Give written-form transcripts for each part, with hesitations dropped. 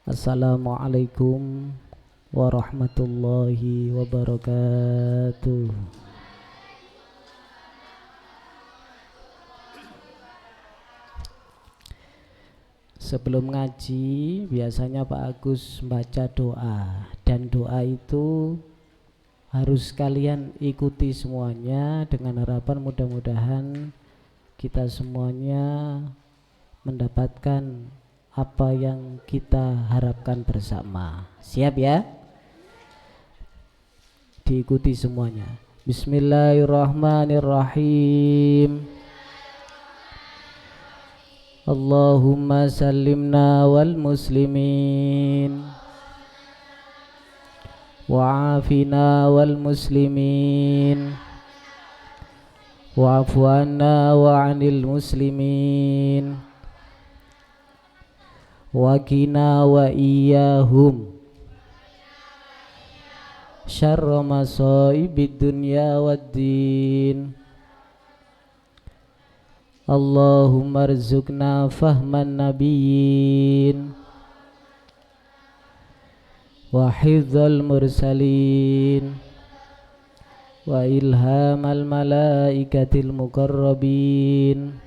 Assalamualaikum warahmatullahi wabarakatuh. Sebelum ngaji biasanya Pak Agus baca doa, dan doa itu harus kalian ikuti semuanya dengan harapan mudah-mudahan kita semuanya mendapatkan apa yang kita harapkan bersama. Siap ya? Diikuti semuanya. Bismillahirrahmanirrahim. Allahumma sallimna wal muslimin wa'afina wal muslimin wa'afu anna wa'anil muslimin wa qina wa iyyahum syarra masaibid dunya waddin. Allahumma rzuqna fahman nabiyyin wa hifdzal mursalin wa ilhamal malaikatil muqarrabin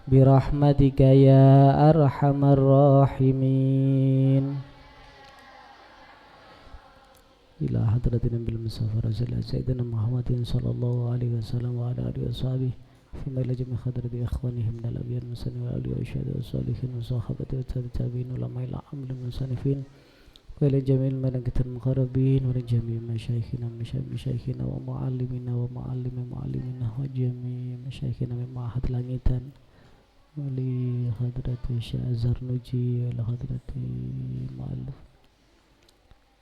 birahmatika ya arhamar rahimin. Ila hadratin bil mustafa rasulullah sayyidina Muhammadin sallallahu alaihi wasallam wa ala alihi washabihi thumma ila jami hadrati ikhwanihim dal abiyar musani wa alihi wa syahadu salihin wa sahabati wa tabi'in ulama ila amlin musannifin wa ila jami'il malaikatil muqarrabin wa ila jami'i masyayikhina masyayikhina wa muallimina wa muallimina wa jami'i masyayikhina min ma'had langitan wa li hadrati Syekh Zarnuji wa ila hadrati mu'allif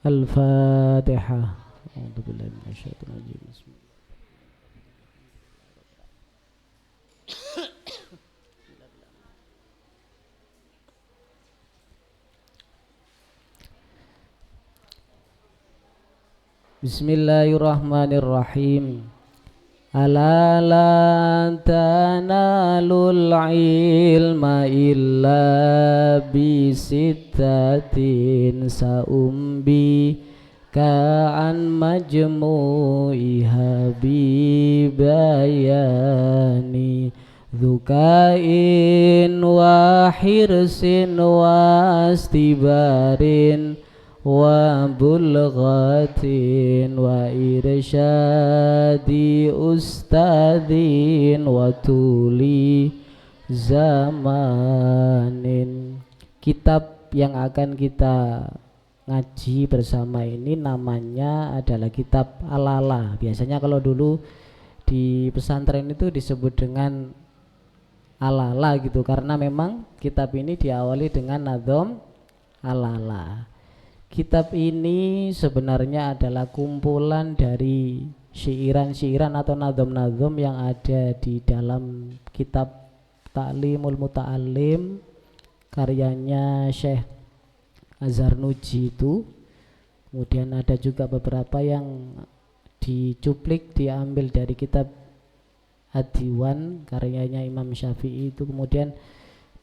Al-Fatihah. A'udzubillahi minasyaitonir rajim. Bismillahirrahmanirrahim. Ala lan tanalul ilma illa bisittatin saumbi ka'an majmu'iha bibayani dhukain wa hirsin wa astibarin wa bulghatin wa irsyadi ustadzin wa tuli zamanin. Kitab yang akan kita ngaji bersama ini namanya adalah kitab Al-Ala. Biasanya kalau dulu di pesantren itu disebut dengan Al-Ala gitu, karena memang kitab ini diawali dengan nadzom Al-Ala. Kitab ini sebenarnya adalah kumpulan dari syiiran-syiiran atau nadzom-nadzom yang ada di dalam kitab Ta'limul Muta'allim karyanya Syekh Zarnuji itu. Kemudian ada juga beberapa yang dicuplik diambil dari kitab Ad-Diwan karyanya Imam Syafi'i itu, kemudian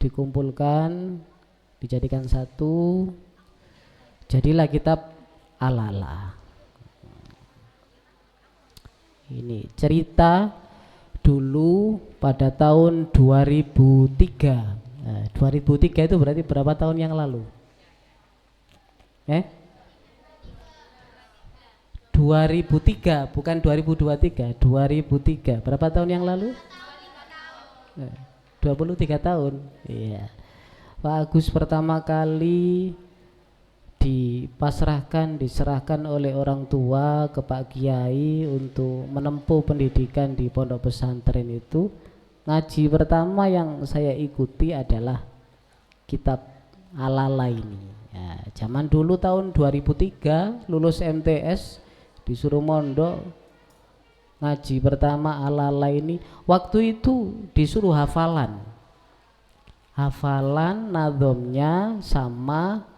dikumpulkan dijadikan satu, jadilah kitab Al-Ala. Ini cerita dulu pada tahun 2003. 2003 itu berarti berapa tahun yang lalu? 2003, bukan 2023, 2003. Berapa tahun yang lalu? 23 tahun. Iya. Pak Agus pertama kali diserahkan oleh orang tua ke Pak Kiai untuk menempuh pendidikan di pondok pesantren itu. Ngaji pertama yang saya ikuti adalah kitab Al-Ala ini. Ya, zaman dulu tahun 2003 lulus MTS disuruh mondok, ngaji pertama Al-Ala ini. Waktu itu disuruh hafalan nadzomnya sama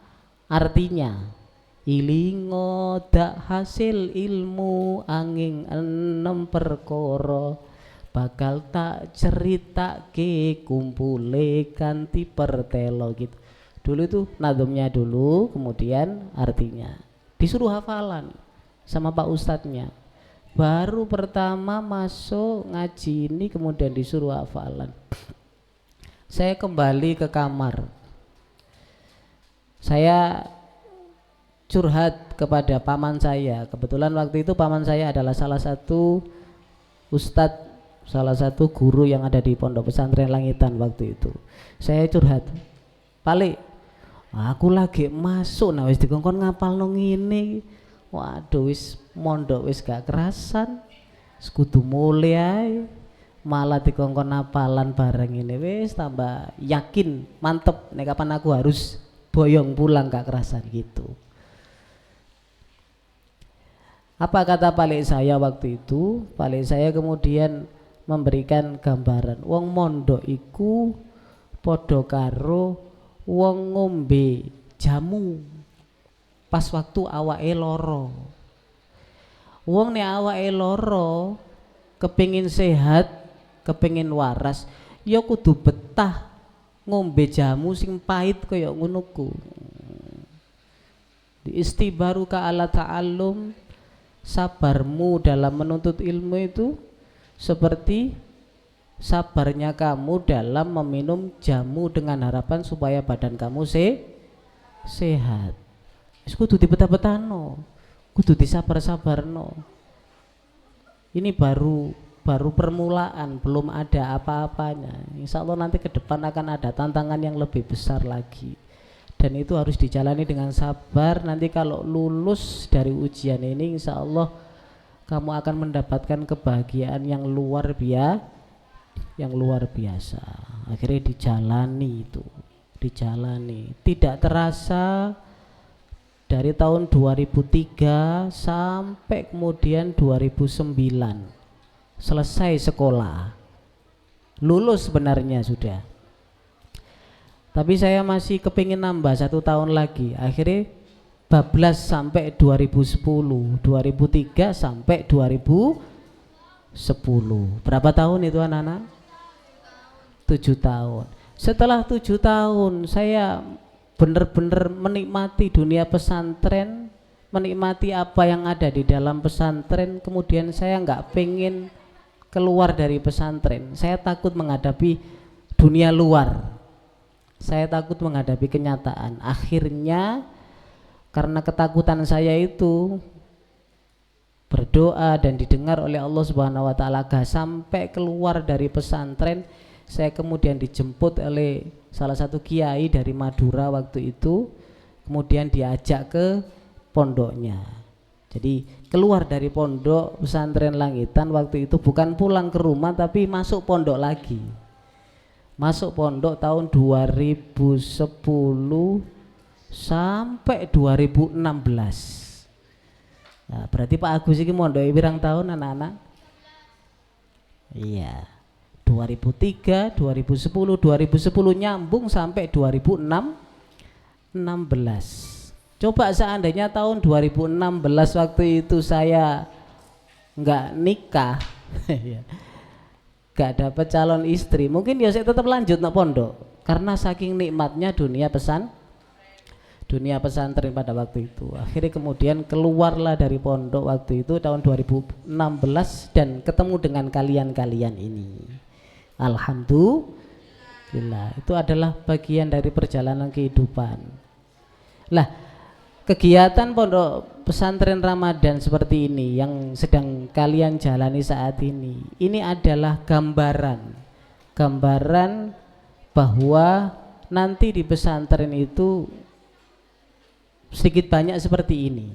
artinya. Ilingo dak hasil ilmu angin enem perkoro bakal tak ceritake kumpule kanthi pertelo gitu. Dulu itu nadumnya dulu, kemudian artinya disuruh hafalan sama Pak Ustadznya. Baru pertama masuk ngaji ini kemudian disuruh hafalan. Saya kembali ke kamar, saya curhat kepada paman saya. Kebetulan waktu itu paman saya adalah salah satu ustadz, salah satu guru yang ada di Pondok Pesantren Langitan waktu itu. Saya curhat, Palik, aku lagi masuk nah wis dikongkon ngapal nang ngene. Waduh wis mondok wis gak kerasan. Kudu mulai ae. Malah dikongkon napalan bareng ini wis tambah yakin, mantep nek kapan aku harus boyong pulang gak kerasan gitu. Apa kata Palik saya waktu itu? Palik saya kemudian memberikan gambaran wong mondok iku padha karo wong ngombe jamu pas waktu awake loro. Wong nek awake loro kepingin sehat, kepingin waras, ya kudu betah ngombe jamu sing pahit kaya ngono ku. Di istibaruka ala ta'allum, sabarmu dalam menuntut ilmu itu seperti sabarnya kamu dalam meminum jamu dengan harapan supaya badan kamu sehat. Wis kudu dibetah-betahno, kudu disabar-sabarno. Ini baru permulaan, belum ada apa-apanya. Insya Allah nanti ke depan akan ada tantangan yang lebih besar lagi, dan itu harus dijalani dengan sabar. Nanti kalau lulus dari ujian ini, insya Allah kamu akan mendapatkan kebahagiaan yang luar biasa. Akhirnya dijalani itu, dijalani. Tidak terasa dari tahun 2003 sampai kemudian 2009 selesai sekolah, lulus sebenarnya sudah, tapi saya masih kepingin nambah 1 tahun lagi. Akhirnya bablas sampai 2010, 2003 sampai 2010. Berapa tahun itu anak-anak? 7 tahun. Setelah 7 tahun saya benar-benar menikmati dunia pesantren, menikmati apa yang ada di dalam pesantren. Kemudian saya nggak pengen keluar dari pesantren. Saya takut menghadapi dunia luar, saya takut menghadapi kenyataan. Akhirnya karena ketakutan saya itu, berdoa dan didengar oleh Allah Subhanahu wa taala, gak sampai keluar dari pesantren. Saya kemudian dijemput oleh salah satu kiai dari Madura waktu itu, kemudian diajak ke pondoknya. Jadi keluar dari pondok pesantren Langitan waktu itu, bukan pulang ke rumah tapi masuk pondok lagi. Masuk pondok tahun 2010 sampai 2016. Nah, berarti Pak Agus ini mondok pirang tahun anak-anak? Iya, 2003, 2010, 2010 nyambung sampai 2016. Coba seandainya tahun 2016 waktu itu saya nggak nikah, nggak dapat calon istri, mungkin ya saya tetap lanjut nak pondok, karena saking nikmatnya dunia pesantren pada waktu itu. Akhirnya kemudian keluarlah dari pondok waktu itu tahun 2016 dan ketemu dengan kalian-kalian ini. Alhamdulillah, itu adalah bagian dari perjalanan kehidupan. Lah, kegiatan pondok pesantren Ramadan seperti ini yang sedang kalian jalani saat ini adalah gambaran bahwa nanti di pesantren itu sedikit banyak seperti ini.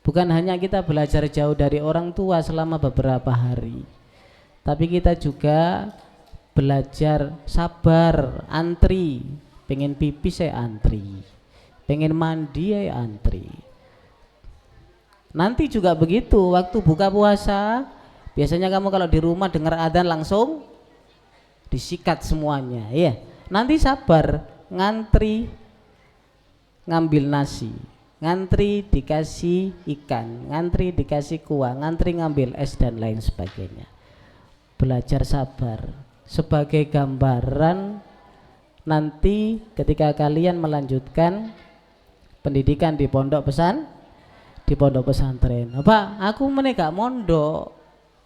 Bukan hanya kita belajar jauh dari orang tua selama beberapa hari, tapi kita juga belajar sabar, antri. Pengen pipis saya antri, pengen mandi ya antri. Nanti juga begitu waktu buka puasa. Biasanya kamu kalau di rumah dengar adzan langsung disikat semuanya, ya. Nanti sabar, ngantri ngambil nasi, ngantri dikasih ikan, ngantri dikasih kuah, ngantri ngambil es dan lain sebagainya. belajar sabar sebagai gambaran nanti ketika kalian melanjutkan pendidikan di pondok pesantren. Apa? Aku gak mondok.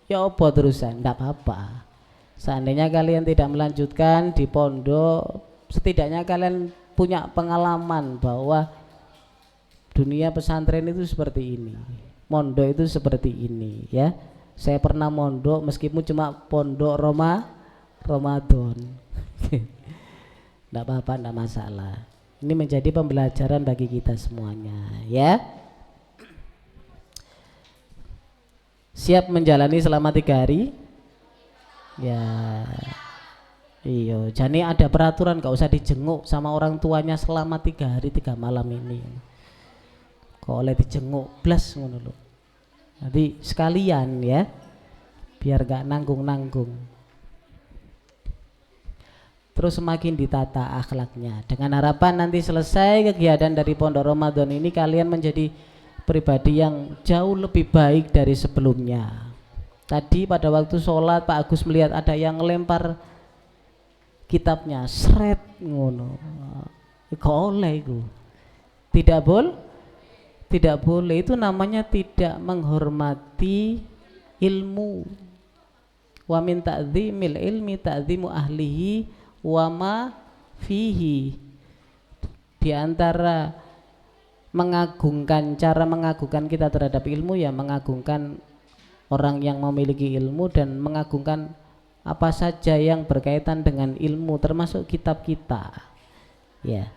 Ya apa terusan? Ndak apa-apa. Seandainya kalian tidak melanjutkan di pondok, setidaknya kalian punya pengalaman bahwa dunia pesantren itu seperti ini, mondok itu seperti ini, ya. Saya pernah mondok meskipun cuma pondok Ramadan. Nggak apa-apa, nggak masalah. Ini menjadi pembelajaran bagi kita semuanya, ya. Siap menjalani selama 3 hari? Ya. Iya, jadi ada peraturan gak usah dijenguk sama orang tuanya selama 3 hari 3 malam ini. Kok oleh dijenguk blas ngono lho. Nanti sekalian ya, biar gak nanggung-nanggung. Terus semakin ditata akhlaknya, dengan harapan nanti selesai kegiatan dari Pondok Ramadan ini kalian menjadi pribadi yang jauh lebih baik dari sebelumnya. Tadi pada waktu sholat Pak Agus melihat ada yang ngelempar kitabnya, seret ngono. Kok oleh itu? Tidak boleh, itu namanya tidak menghormati ilmu. Wa min ta'zimil ilmi ta'zimu ahlihi wa ma fihi. Di antara mengagungkan, cara mengagungkan kita terhadap ilmu ya mengagungkan orang yang memiliki ilmu dan mengagungkan apa saja yang berkaitan dengan ilmu termasuk kitab kita. Ya.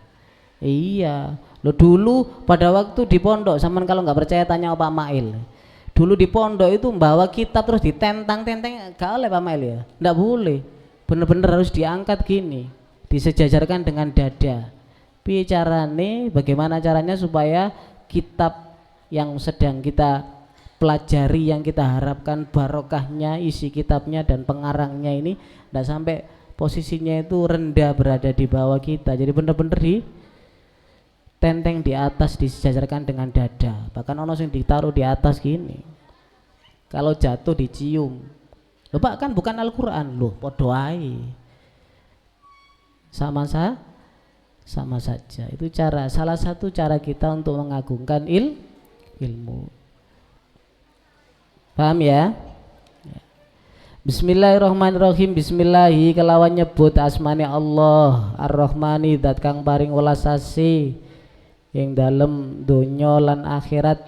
Iya. Lo dulu pada waktu di pondok, sama kalau nggak percaya tanya Pak Mail. Dulu di pondok itu membawa kitab terus ditentang-tenteng, gak oleh Pak Mail ya. Nggak boleh. Bener-bener harus diangkat gini, disejajarkan dengan dada. Bagaimana caranya supaya kitab yang sedang kita pelajari, yang kita harapkan barokahnya, isi kitabnya dan pengarangnya ini tidak sampai posisinya itu rendah berada di bawah kita. Jadi benar-benar ditenteng di atas, disejajarkan dengan dada. Bahkan ono sing ditaruh di atas gini. Kalau jatuh dicium. Loh Pak, kan bukan Al-Quran. Loh podo ae. Sama saja. Itu salah satu cara kita untuk mengagungkan ilmu. Paham ya? Bismillahirrahmanirrahim. Bismillahi kelawan nyebut asmane Allah Ar-Rahmani zat kang paring welas asih ing dalem donya lan akhirat,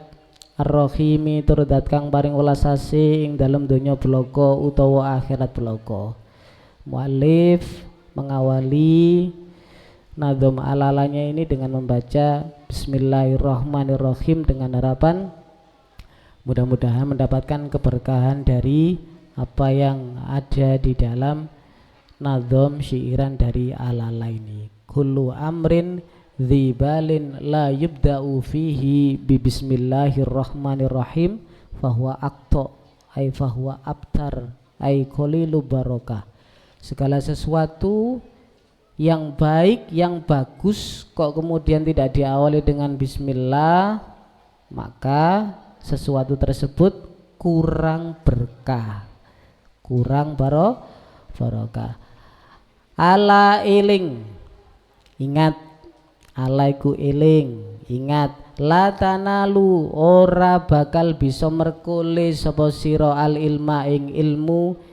Ar-Rahimi tur zat kang paring welas asih ing dalem donya blaka utawa akhirat blaka. Muallif mengawali nazm alalanya ini dengan membaca Bismillahirrahmanirrahim dengan harapan mudah-mudahan mendapatkan keberkahan dari apa yang ada di dalam nazm syairan dari Al-Ala ini. Kullu amrin dzibalin la yubda'u fihi bi bismillahirrahmanirrahim fahuwa aqta ay fahuwa abtar ay qalilu barakah. Segala sesuatu yang baik, yang bagus kok kemudian tidak diawali dengan bismillah, maka sesuatu tersebut kurang berkah, kurang barokah. Ala eling, ingat, alaiku eling, ingat, la tanalu ora bakal bisa merkule sapa sira al ilma ing ilmu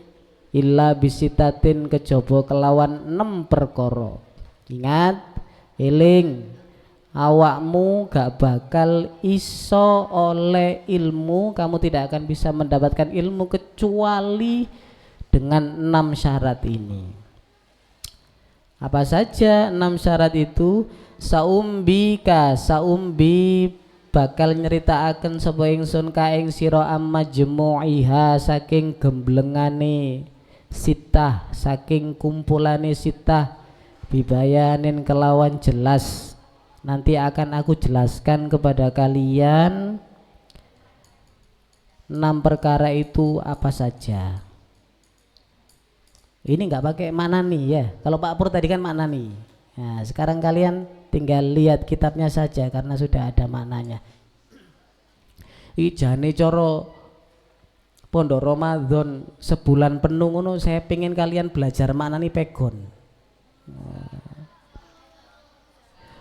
illa bisitatin kejaba kelawan 6 perkara. Ingat, eling, awakmu gak bakal iso oleh ilmu, kamu tidak akan bisa mendapatkan ilmu kecuali dengan 6 syarat ini. Apa saja 6 syarat itu? Saumbi bakal nyeritakaken sapa ingsun ka ing sira amma jumu'iha saking gemblengane sitah, saking kumpulane sitah bibayanin kelawan jelas. Nanti akan aku jelaskan kepada kalian 6 perkara itu apa saja. Ini nggak pakai mana nih ya. Kalau Pak Pur tadi kan mana nih. Nah, sekarang kalian tinggal lihat kitabnya saja karena sudah ada maknanya. Ijane coro pondok Ramadan sebulan penuh ngono, saya pengen kalian belajar maknani pegon.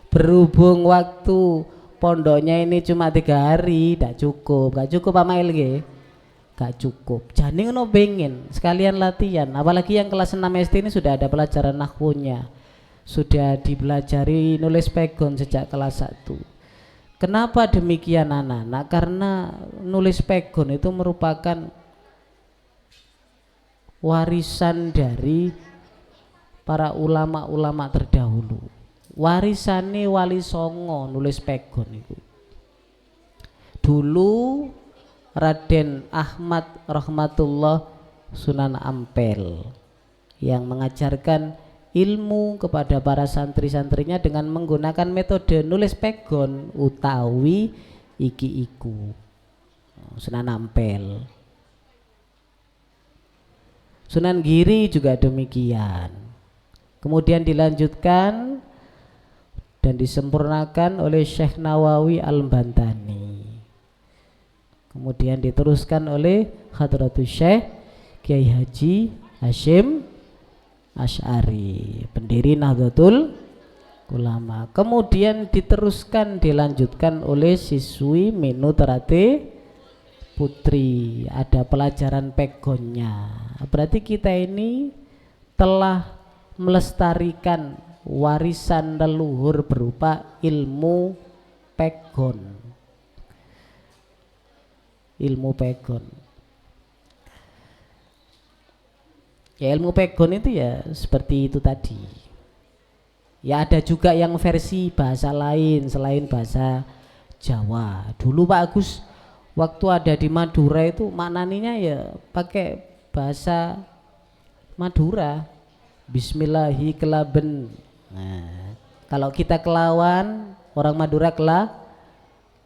Berhubung waktu pondoknya ini cuma 3 hari, gak cukup Pak Mail nggih. Gak cukup. Jane ngono pengen sekalian latihan, apalagi yang kelas 6 SD ini sudah ada pelajaran nahwunya. Sudah dipelajari nulis pegon sejak kelas 1. Kenapa demikian anak-anak? Karena nulis pegon itu merupakan warisan dari para ulama-ulama terdahulu. Warisane Wali Songo nulis pegon itu. Dulu Raden Ahmad rahmatullah Sunan Ampel yang mengajarkan ilmu kepada para santri-santrinya dengan menggunakan metode nulis pegon utawi iki iku. Sunan Ampel. Sunan Giri juga demikian. Kemudian dilanjutkan dan disempurnakan oleh Syekh Nawawi Al-Bantani. Kemudian diteruskan oleh Hadratus Syekh Kiai Haji Hashim Asy'ari, pendiri Nahdlatul Ulama. Kemudian diteruskan dilanjutkan oleh siswi Minutrate Putri, ada pelajaran pegonnya. Berarti kita ini telah melestarikan warisan leluhur berupa ilmu pegon. Ilmu pegon. Ya, ilmu pegon itu ya seperti itu tadi. Ya ada juga yang versi bahasa lain selain bahasa Jawa. Dulu Pak Agus waktu ada di Madura itu maknaninya ya pakai bahasa Madura. Bismillahi kelaben. Nah, kalau kita kelawan, orang Madura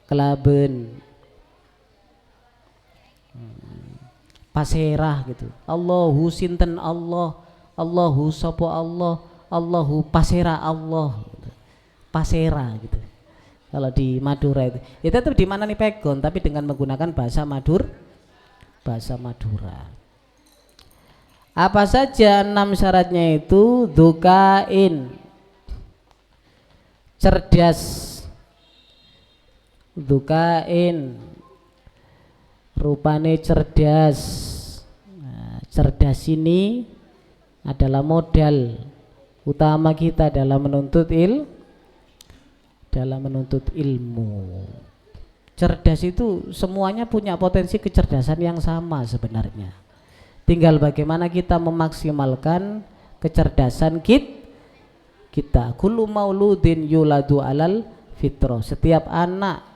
kelaben. Paserah gitu. Allahu sinten Allah, Allahu sapa Allah, Allahu pasera Allah. Pasera gitu. Kalau di Madura itu. Ya tetap di mana nih pegon tapi dengan menggunakan bahasa bahasa Madura. Apa saja 6 syaratnya itu? Dukain, cerdas, dukain, rupane cerdas. Nah, cerdas ini adalah modal utama kita dalam menuntut ilmu. Cerdas itu semuanya punya potensi kecerdasan yang sama sebenarnya. Tinggal bagaimana kita memaksimalkan kecerdasan kita. Kullu mauludin yuladu alal fitrah. Setiap anak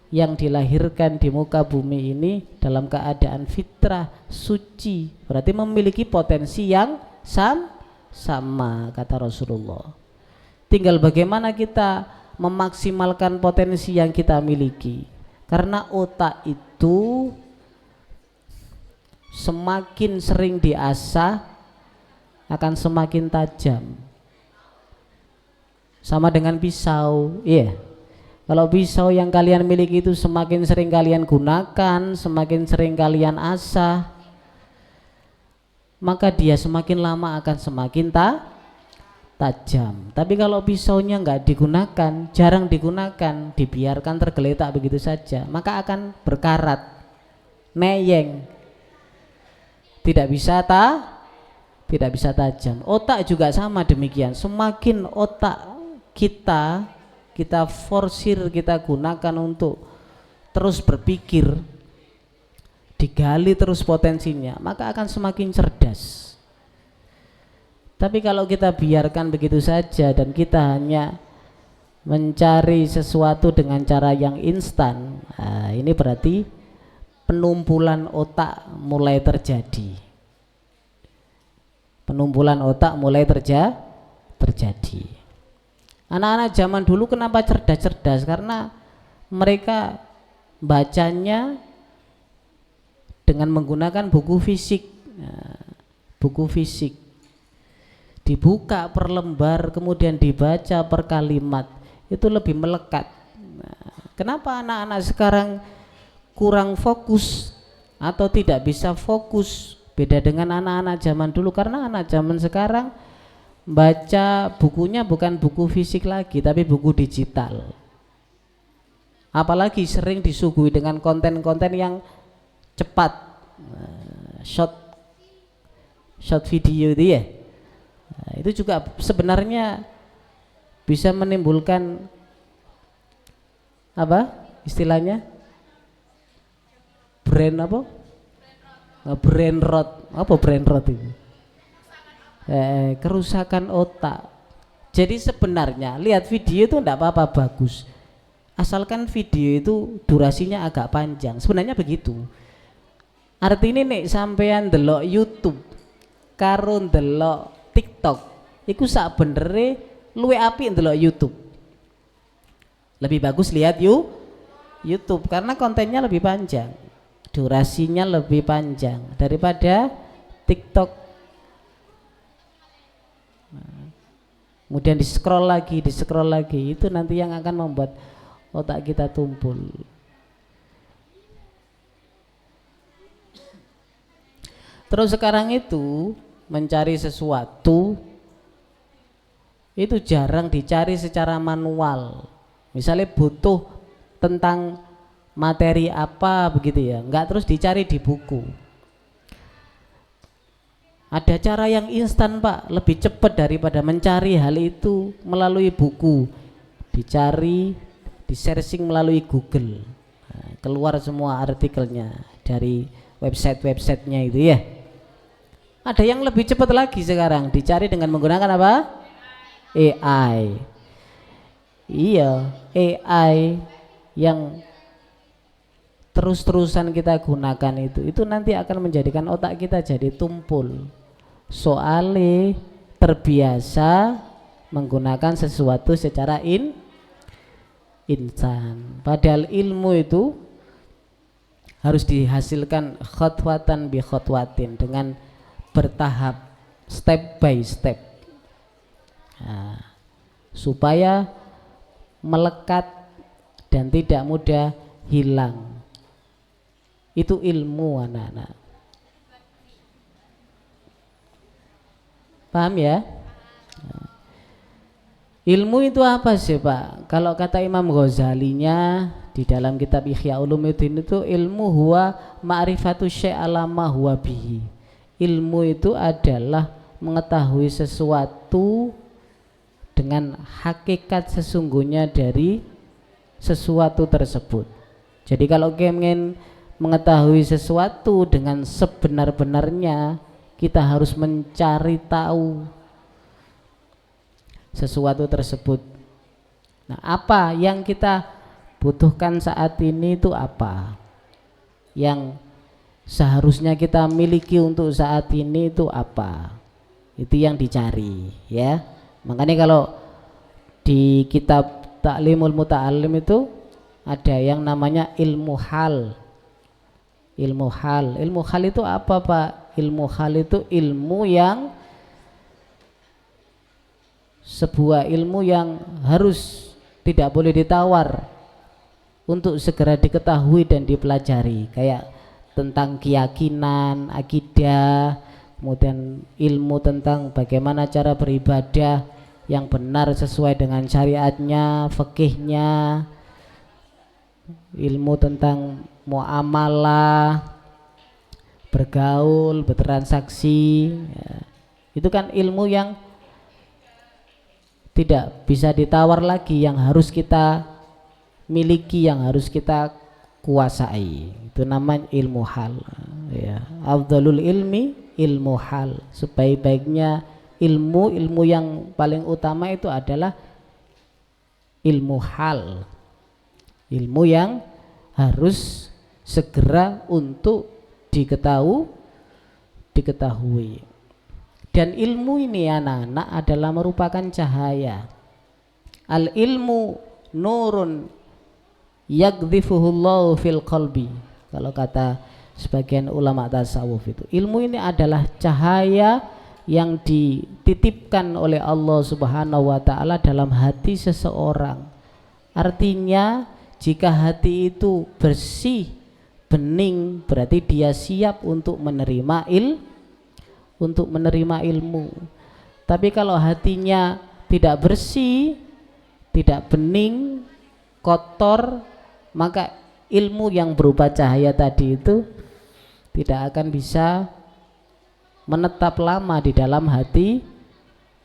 yang dilahirkan di muka bumi ini dalam keadaan fitrah suci, berarti memiliki potensi yang sama kata Rasulullah. Tinggal bagaimana kita memaksimalkan potensi yang kita miliki. Karena otak itu semakin sering diasah akan semakin tajam. Sama dengan pisau, iya. Kalau pisau yang kalian miliki itu semakin sering kalian gunakan, semakin sering kalian asah, maka dia semakin lama akan semakin tajam. Tapi kalau pisaunya nggak digunakan, jarang digunakan, dibiarkan tergeletak begitu saja, maka akan berkarat, neyeng, tidak bisa tajam. Otak juga sama demikian. Semakin otak kita forsir, kita gunakan untuk terus berpikir, digali terus potensinya, maka akan semakin cerdas. Tapi kalau kita biarkan begitu saja dan kita hanya mencari sesuatu dengan cara yang instan, nah ini berarti penumpulan otak mulai terjadi. Penumpulan otak mulai terjadi. Anak-anak zaman dulu kenapa cerdas-cerdas? Karena mereka bacanya dengan menggunakan buku fisik. Buku fisik dibuka per lembar kemudian dibaca per kalimat, itu lebih melekat. Kenapa anak-anak sekarang kurang fokus atau tidak bisa fokus. Beda dengan anak-anak zaman dulu, karena anak zaman sekarang baca bukunya bukan buku fisik lagi tapi buku digital. Apalagi sering disuguhi dengan konten-konten yang cepat, short video itu ya. Nah, itu juga sebenarnya bisa menimbulkan apa istilahnya, brain rot itu, kerusakan otak. Jadi sebenarnya lihat video itu enggak apa-apa, bagus, asalkan video itu durasinya agak panjang. Sebenarnya begitu. Artinya nih sampean delok YouTube karo delok TikTok iku sak benere luwe apik ndelok YouTube. Lebih bagus lihat YouTube karena kontennya lebih panjang, durasinya lebih panjang daripada TikTok. Kemudian di scroll lagi, itu nanti yang akan membuat otak kita tumpul. Terus sekarang itu mencari sesuatu itu jarang dicari secara manual. Misalnya butuh tentang materi apa begitu ya, enggak terus dicari di buku. Ada cara yang instan Pak, lebih cepat daripada mencari hal itu melalui buku. Dicari, di searching melalui Google, nah, keluar semua artikelnya dari website-websitenya itu ya. Ada yang lebih cepat lagi sekarang, dicari dengan menggunakan apa? AI. Iya, AI yang terus-terusan kita gunakan itu nanti akan menjadikan otak kita jadi tumpul. Soalnya terbiasa menggunakan sesuatu secara instan. Padahal ilmu itu harus dihasilkan khotwatan bi khotwatin, dengan bertahap, step by step, nah, supaya melekat dan tidak mudah hilang. Itu ilmu anak-anak. Paham ya? Ilmu itu apa sih Pak? Kalau kata Imam Ghazalinya di dalam kitab Ihya Ulumuddin itu, ilmu huwa ma'rifatu syai' ala ma huwa bihi. Ilmu itu adalah mengetahui sesuatu dengan hakikat sesungguhnya dari sesuatu tersebut. Jadi kalau ingin mengetahui sesuatu dengan sebenar-benarnya, kita harus mencari tahu sesuatu tersebut. Nah, apa yang kita butuhkan saat ini itu apa? Yang seharusnya kita miliki untuk saat ini itu apa? Itu yang dicari ya. Makanya kalau di kitab Ta'limul Muta'allim itu ada yang namanya ilmu hal. Ilmu hal itu apa Pak? Ilmu hal itu ilmu yang sebuah ilmu yang harus tidak boleh ditawar untuk segera diketahui dan dipelajari, kayak tentang keyakinan, akidah, kemudian ilmu tentang bagaimana cara beribadah yang benar sesuai dengan syariatnya, fikihnya, ilmu tentang muamalah, bergaul, bertransaksi ya. Itu kan ilmu yang tidak bisa ditawar lagi, yang harus kita miliki, yang harus kita kuasai. Itu namanya ilmu hal ya. Afdalul ilmi ilmu hal. Sebaik-baiknya ilmu yang paling utama itu adalah ilmu hal, ilmu yang harus segera untuk diketahui. Dan ilmu ini anak-anak adalah merupakan cahaya. Al ilmu nurun yagdhifuhullahu fil qalbi. Kalau kata sebagian ulama tasawuf itu, ilmu ini adalah cahaya yang dititipkan oleh Allah Subhanahu wa taala dalam hati seseorang. Artinya jika hati itu bersih, bening, berarti dia siap untuk menerima ilmu. Tapi kalau hatinya tidak bersih, tidak bening, kotor, maka ilmu yang berupa cahaya tadi itu tidak akan bisa menetap lama di dalam hati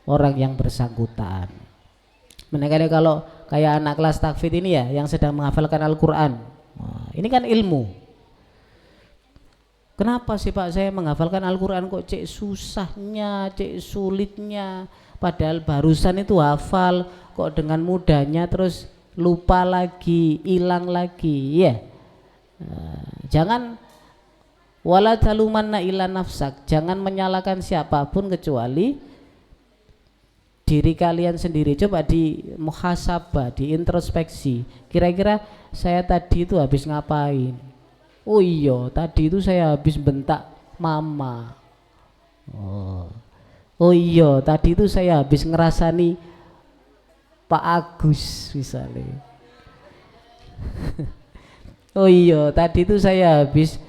orang yang bersangkutan. Makanya kalau kayak anak kelas takfid ini ya, yang sedang menghafalkan Al-Quran, ini kan ilmu. Kenapa sih Pak saya menghafalkan Al-Quran kok cek susahnya, cek sulitnya, padahal barusan itu hafal kok dengan mudahnya terus lupa lagi, hilang lagi ya. Jangan wala talumanna illa nafsak, jangan menyalahkan siapapun kecuali diri kalian sendiri. Coba di muhasabah, di introspeksi, kira-kira saya tadi itu habis ngapain? Oh iya, tadi itu saya habis bentak mama. Oh iya, tadi itu saya habis ngerasani Pak Agus misalnya. Oh iya, tadi itu saya habis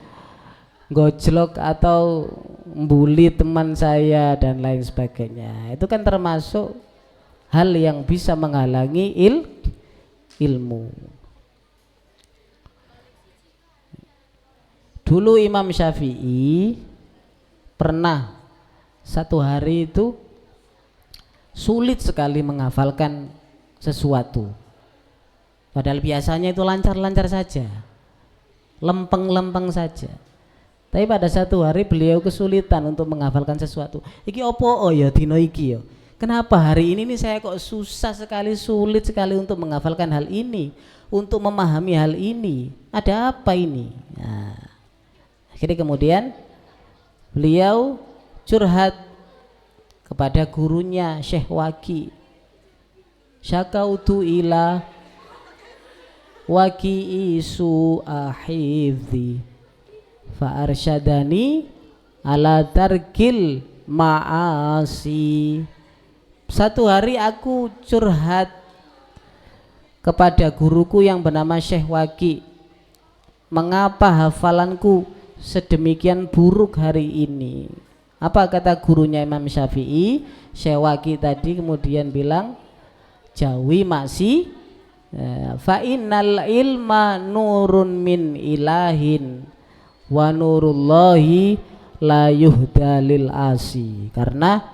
gojlok atau membuli teman saya dan lain sebagainya. Itu kan termasuk hal yang bisa menghalangi ilmu. Dulu Imam Syafi'i pernah satu hari itu sulit sekali menghafalkan sesuatu, padahal biasanya itu lancar-lancar saja, lempeng-lempeng saja. Tapi pada satu hari beliau kesulitan untuk menghafalkan sesuatu. Iki opo ya dino iki ya. Kenapa hari ini nih saya kok susah sekali, sulit sekali untuk menghafalkan hal ini, untuk memahami hal ini. Ada apa ini? Nah, akhirnya kemudian beliau curhat kepada gurunya Syekh Waki. Syakautu ila Waki isu ahifzi fa arsyadani ala tarkil ma'asi. Satu hari aku curhat kepada guruku yang bernama Syekh Waki, mengapa hafalanku sedemikian buruk hari ini. Apa kata gurunya Imam Syafi'i? Syekh Waki tadi kemudian bilang, jauhi maksi, fa innal ilma nurun min ilahin wa nurullahi la yuhda lil asi. Karena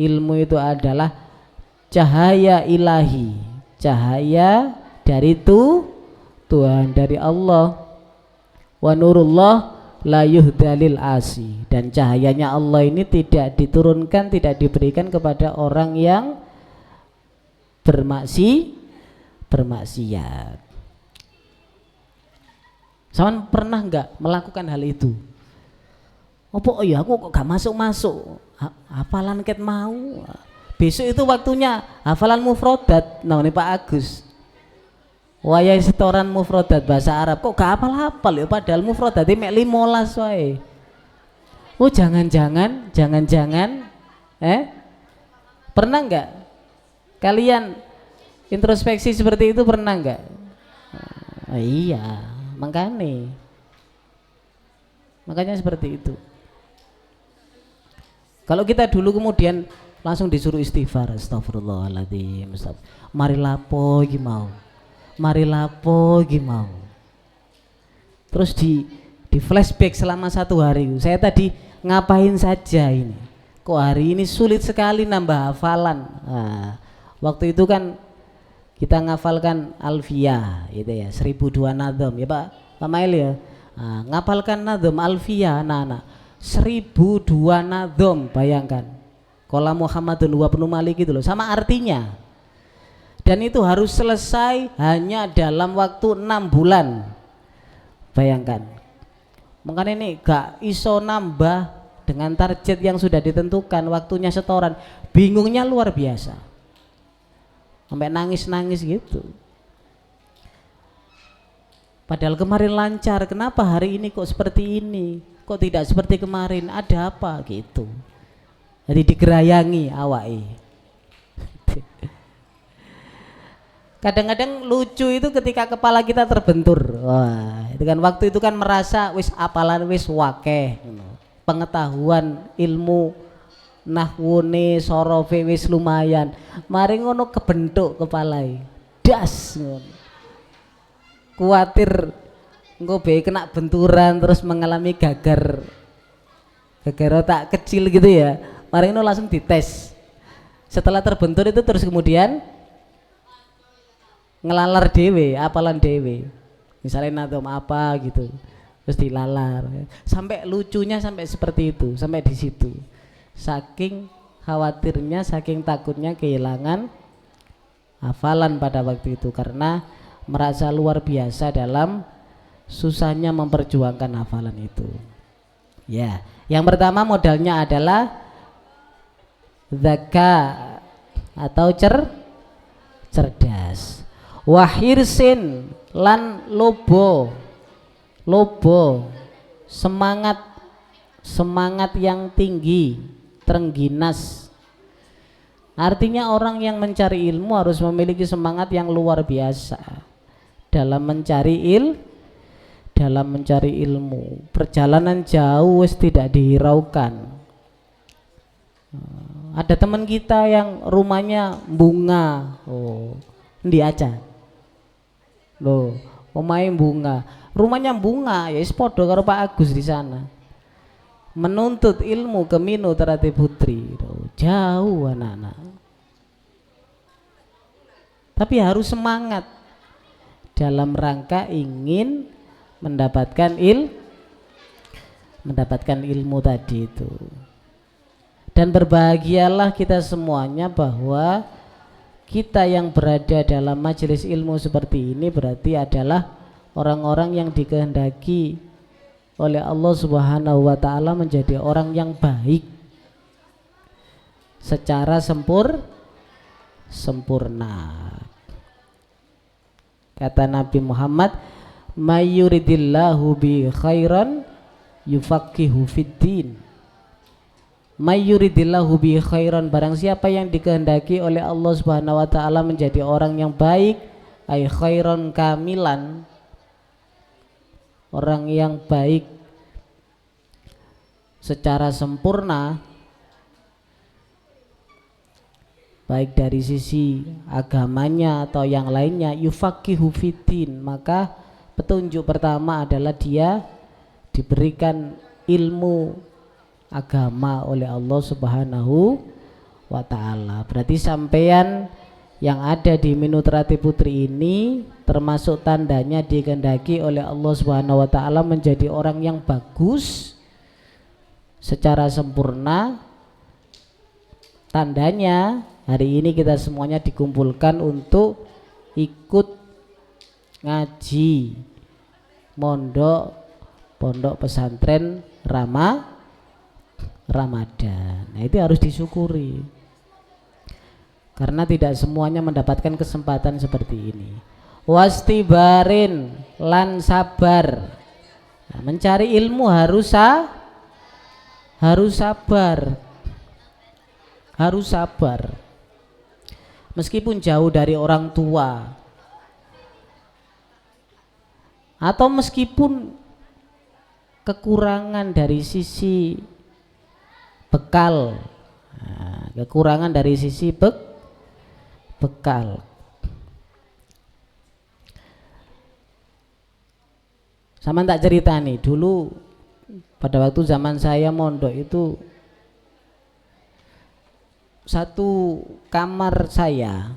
ilmu itu adalah cahaya ilahi, cahaya dari Tuhan, dari Allah. Wa nurullah la yuhda lil asi, dan cahayanya Allah ini tidak diturunkan, tidak diberikan kepada orang yang bermaksiat. Saman pernah enggak melakukan hal itu? Oh iya aku kok gak masuk hafalan ket mau. Besok itu waktunya hafalan mufrodat. Nah ini Pak Agus, wayai setoran mufrodat bahasa Arab kok gak hafal ya, padahal mufrodat mek 15 wae. Oh jangan-jangan pernah enggak kalian introspeksi seperti itu, pernah enggak? Iya, makanya seperti itu. Kalau kita dulu kemudian langsung disuruh istighfar, astagfirullahaladzim, mari lapo gimau, terus di flashback selama satu hari, saya tadi ngapain saja ini, kok hari ini sulit sekali nambah hafalan. Nah, waktu itu kan kita ngafalkan Alfiyah itu ya, 1002 nadham ya Pak Mail ya. Nah, ngapalkan nadham Alfiyah anak-anak 1002 nadham, bayangkan Qala Muhammadun wa ibnu Malik gitu loh, sama artinya. Dan itu harus selesai hanya dalam waktu 6 bulan. Bayangkan. Makanya ini gak iso nambah dengan target yang sudah ditentukan, waktunya setoran. Bingungnya luar biasa. Sampai nangis-nangis gitu. Padahal kemarin lancar, kenapa hari ini kok seperti ini? Kok tidak seperti kemarin? Ada apa gitu? Jadi digerayangi awake. Kadang-kadang lucu itu ketika kepala kita terbentur. Wah, itu kan waktu itu kan merasa wis apalan wis wakeh. Pengetahuan ilmu nahwune sorofe wis lumayan. Mari ngono kebentuk kepalai. Das ngono. Kuatir engko be kena benturan terus mengalami gagar otak kecil gitu ya. Mari ngono langsung dites. Setelah terbentur itu terus kemudian ngelalar dewe, apalan dewe, misalnya natom apa gitu, terus dilalar, sampai lucunya sampai seperti itu, sampai di situ, saking khawatirnya, saking takutnya kehilangan hafalan pada waktu itu karena merasa luar biasa dalam susahnya memperjuangkan hafalan itu. Ya, yang pertama modalnya adalah zaka atau cerdas. Wahirsin lan lobo semangat yang tinggi, terengginas. Artinya orang yang mencari ilmu harus memiliki semangat yang luar biasa dalam mencari ilmu. Perjalanan jauh wis tidak dihiraukan. Ada teman kita yang rumahnya bunga, ndi aja loh, pemain bunga, rumahnya bunga, ya sepodo karo Pak Agus di sana. Menuntut ilmu ke Mino Terate Putri, jauh anak-anak. Tapi harus semangat dalam rangka ingin mendapatkan ilmu tadi itu. Dan berbahagialah kita semuanya bahwa kita yang berada dalam majelis ilmu seperti ini berarti adalah orang-orang yang dikehendaki oleh Allah Subhanahu wa taala menjadi orang yang baik secara sempurna. Kata Nabi Muhammad, "Mayyuridillahu bi khairan yufaqihu fiddin." Mayyuridillahu bi khairan, barang siapa yang dikehendaki oleh Allah Subhanahu wa taala menjadi orang yang baik, ay khairan kamilan, orang yang baik secara sempurna, baik dari sisi agamanya atau yang lainnya, yufaqihu fiddin, maka petunjuk pertama adalah dia diberikan ilmu agama oleh Allah Subhanahu wa taala. Berarti sampean yang ada di Mino Terate Putri ini termasuk tandanya dikehendaki oleh Allah Subhanahu wa taala menjadi orang yang bagus secara sempurna. Tandanya hari ini kita semuanya dikumpulkan untuk ikut ngaji mondok pondok pesantren Ramadan. Nah, itu harus disyukuri karena tidak semuanya mendapatkan kesempatan seperti ini. Wastibarin lan sabar. Nah, mencari ilmu harus sabar. Harus sabar. Meskipun jauh dari orang tua atau meskipun kekurangan dari sisi bekal, kekurangan dari sisi bekal. Sama tak cerita nih, dulu pada waktu zaman saya mondok itu satu kamar saya,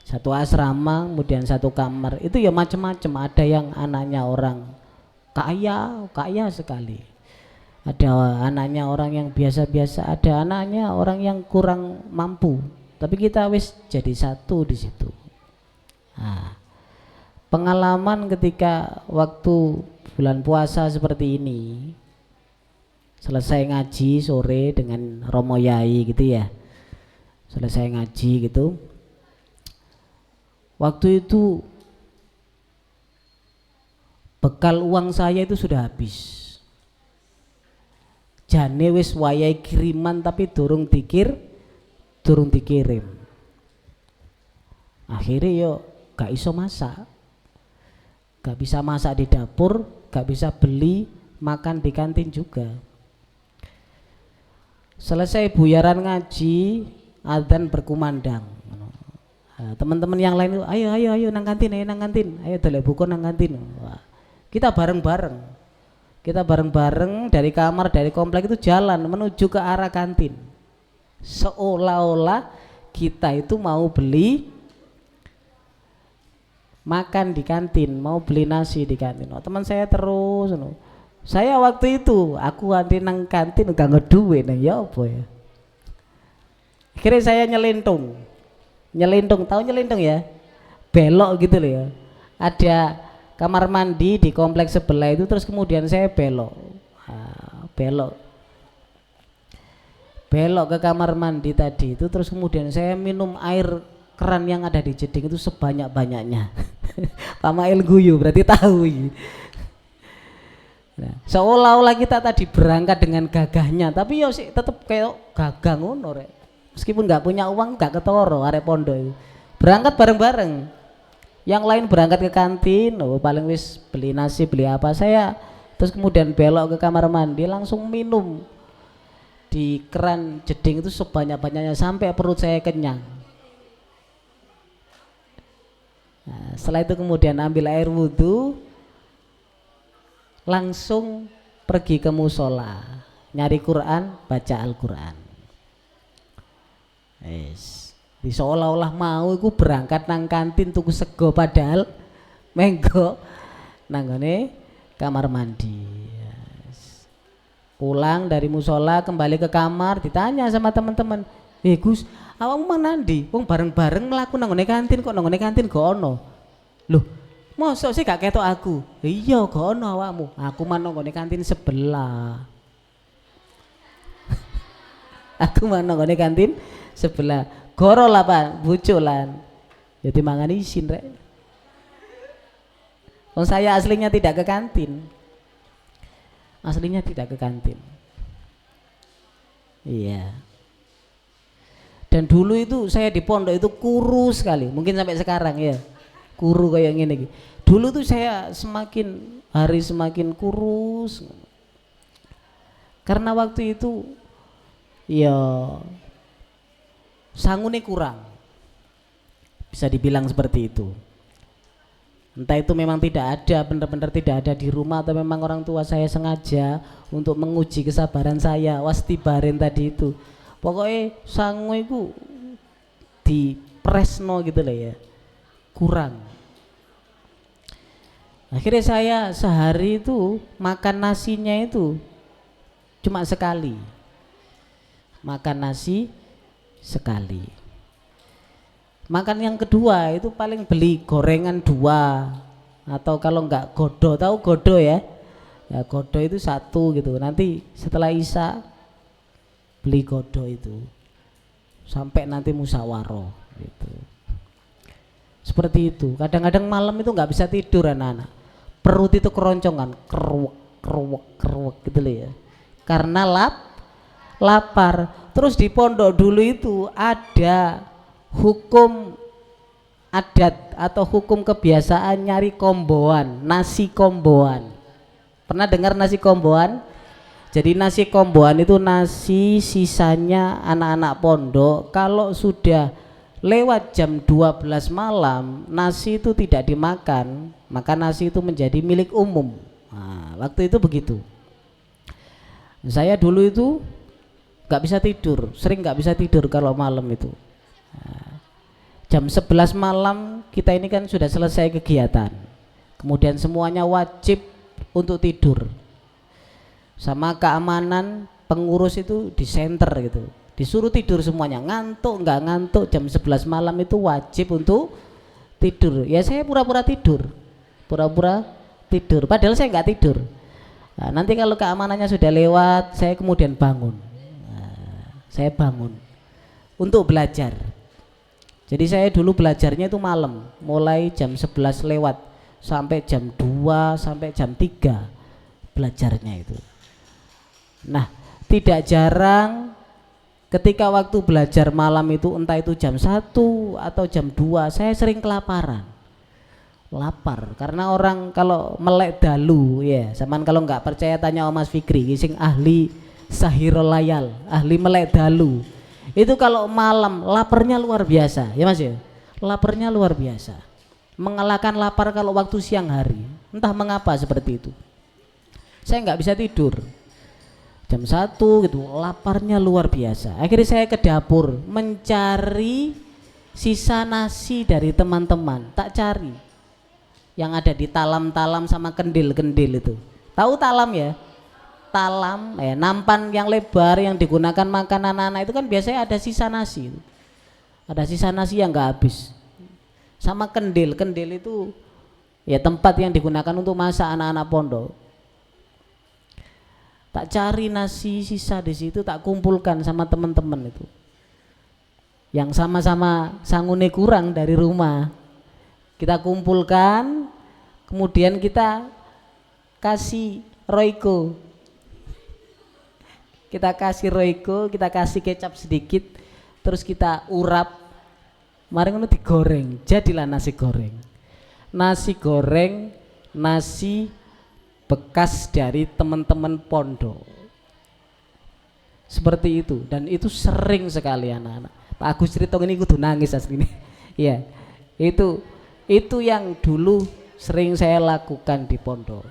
satu asrama, kemudian satu kamar itu ya macam-macam. Ada yang anaknya orang kaya sekali, ada anaknya orang yang biasa-biasa, ada anaknya orang yang kurang mampu, tapi kita wis jadi satu di situ. Nah, pengalaman ketika waktu bulan puasa seperti ini, selesai ngaji sore dengan Romo Yai gitu ya, selesai ngaji gitu, waktu itu bekal uang saya itu sudah habis. Jane wis wayahe kiriman tapi durung dikirim. Akhirnya yo gak iso masak, gak bisa masak di dapur, gak bisa beli makan di kantin juga. Selesai buyaran ngaji, adzan berkumandang. Nah, teman-teman yang lain itu ayo nang kantin, ayo delek buku nang kantin. Wah, kita bareng-bareng dari kamar dari komplek itu jalan menuju ke arah kantin, seolah-olah kita itu mau beli makan di kantin, mau beli nasi di kantin. Oh, teman saya terus saya waktu itu aku nanti nang kantin gak ngeduwe nang ya apa ya, akhirnya saya nyelentung, tahu nyelentung ya, belok gitu loh ya, ada kamar mandi di kompleks sebelah itu, terus kemudian saya belok ke kamar mandi tadi itu, terus kemudian saya minum air keran yang ada di jeding itu sebanyak-banyaknya. Pak Mail guyu berarti tahu. Nah, seolah-olah kita tadi berangkat dengan gagahnya, tapi ya sih tetap kayak gagah ngono rek. Meskipun nggak punya uang nggak ketoro arek pondok itu. Berangkat bareng-bareng. Yang lain berangkat ke kantin, paling wis beli nasi, beli apa, saya terus kemudian belok ke kamar mandi langsung minum di keran jeding itu sebanyak-banyaknya sampai perut saya kenyang. Nah, setelah itu kemudian ambil air wudhu, langsung pergi ke musola, nyari Quran, baca Al-Quran. Yes. Di seolah-olah mau iku berangkat nang kantin tuku sego, padahal menggo nanggone kamar mandi. Yes. Pulang dari musola kembali ke kamar, ditanya sama teman-teman, Gus, awakmu mang nandi? Wong bareng-bareng mlaku nanggone kantin, kok nanggone kantin gak ono. Loh, mosok sih gak ketok aku? Iya gak ono awakmu. Aku mah nanggone kantin sebelah. Aku mah nanggone kantin sebelah. Goro lah Pak, buculan. Jadi mangan isin rek. Wong saya aslinya tidak ke kantin. Aslinya tidak ke kantin. Iya. Dan dulu itu saya di pondok itu kurus sekali, mungkin sampai sekarang ya. Kuru kayak gini. Dulu tuh saya semakin hari semakin kurus. Karena waktu itu ya sangune kurang, bisa dibilang seperti itu. Entah itu memang tidak ada, benar-benar tidak ada di rumah, atau memang orang tua saya sengaja untuk menguji kesabaran saya, wastibarin tadi itu. Pokoknya sangu itu di presno gitu lah ya, kurang. Akhirnya saya sehari itu makan nasinya itu cuma sekali, makan nasi sekali. Makan yang kedua itu paling beli gorengan 2, atau kalau enggak godo, tahu godo ya? Ya godo itu 1 gitu. Nanti setelah Isya beli godo itu sampai nanti musyawarah gitu. Seperti itu. Kadang-kadang malam itu nggak bisa tidur anak-anak. Perut itu keroncongan, keruwek gitu loh ya. Karena lapar. Terus di pondok dulu itu ada hukum adat atau hukum kebiasaan nyari komboan, nasi komboan. Pernah dengar nasi komboan? Jadi nasi komboan itu nasi sisanya anak-anak pondok kalau sudah lewat jam 12 malam, nasi itu tidak dimakan, maka nasi itu menjadi milik umum. Nah, waktu itu begitu. Saya dulu itu nggak bisa tidur, sering nggak bisa tidur kalau malam itu. Nah, jam 11 malam kita ini kan sudah selesai kegiatan, kemudian semuanya wajib untuk tidur, sama keamanan pengurus itu di center gitu, disuruh tidur semuanya, ngantuk nggak ngantuk jam 11 malam itu wajib untuk tidur. Ya saya pura-pura tidur, padahal saya nggak tidur. Nah, nanti kalau keamanannya sudah lewat, saya kemudian bangun. Saya bangun untuk belajar. Jadi saya dulu belajarnya itu malam, mulai jam 11 lewat sampai jam 2 sampai jam 3 belajarnya itu. Nah, tidak jarang Ketika waktu belajar malam itu entah itu jam 1 atau jam 2 saya sering kelaparan. Lapar karena orang kalau melek dalu ya, zaman kalau nggak percaya tanya sama Mas Fikri, sing ahli sahirul layal, ahli melek dalu. Itu kalau malam laparnya luar biasa, ya Mas ya. Laparnya luar biasa. Mengalahkan lapar kalau waktu siang hari. Entah mengapa seperti itu. Saya nggak bisa tidur. Jam 1 gitu, laparnya luar biasa. Akhirnya saya ke dapur mencari sisa nasi dari teman-teman. Tak cari. Yang ada di talam-talam sama kendil-kendil itu. Tahu talam ya? Talam, nampan yang lebar yang digunakan makan anak-anak itu kan biasanya ada sisa nasi. Ada sisa nasi yang nggak habis. Sama kendil, kendil itu ya tempat yang digunakan untuk masak anak-anak pondok. Tak cari nasi sisa di situ, tak kumpulkan sama teman-teman itu. Yang sama-sama sangune kurang dari rumah. Kita kumpulkan, kemudian kita kasih roiko. Kita kasih roiko, kita kasih kecap sedikit, terus kita urap. Mari ngono digoreng, jadilah nasi goreng. Nasi goreng, nasi bekas dari teman-teman pondok. Seperti itu, dan itu sering sekali anak-anak. Pak Agus cerita ini kudu nangis asli ini. Ya, itu yang dulu sering saya lakukan di pondok.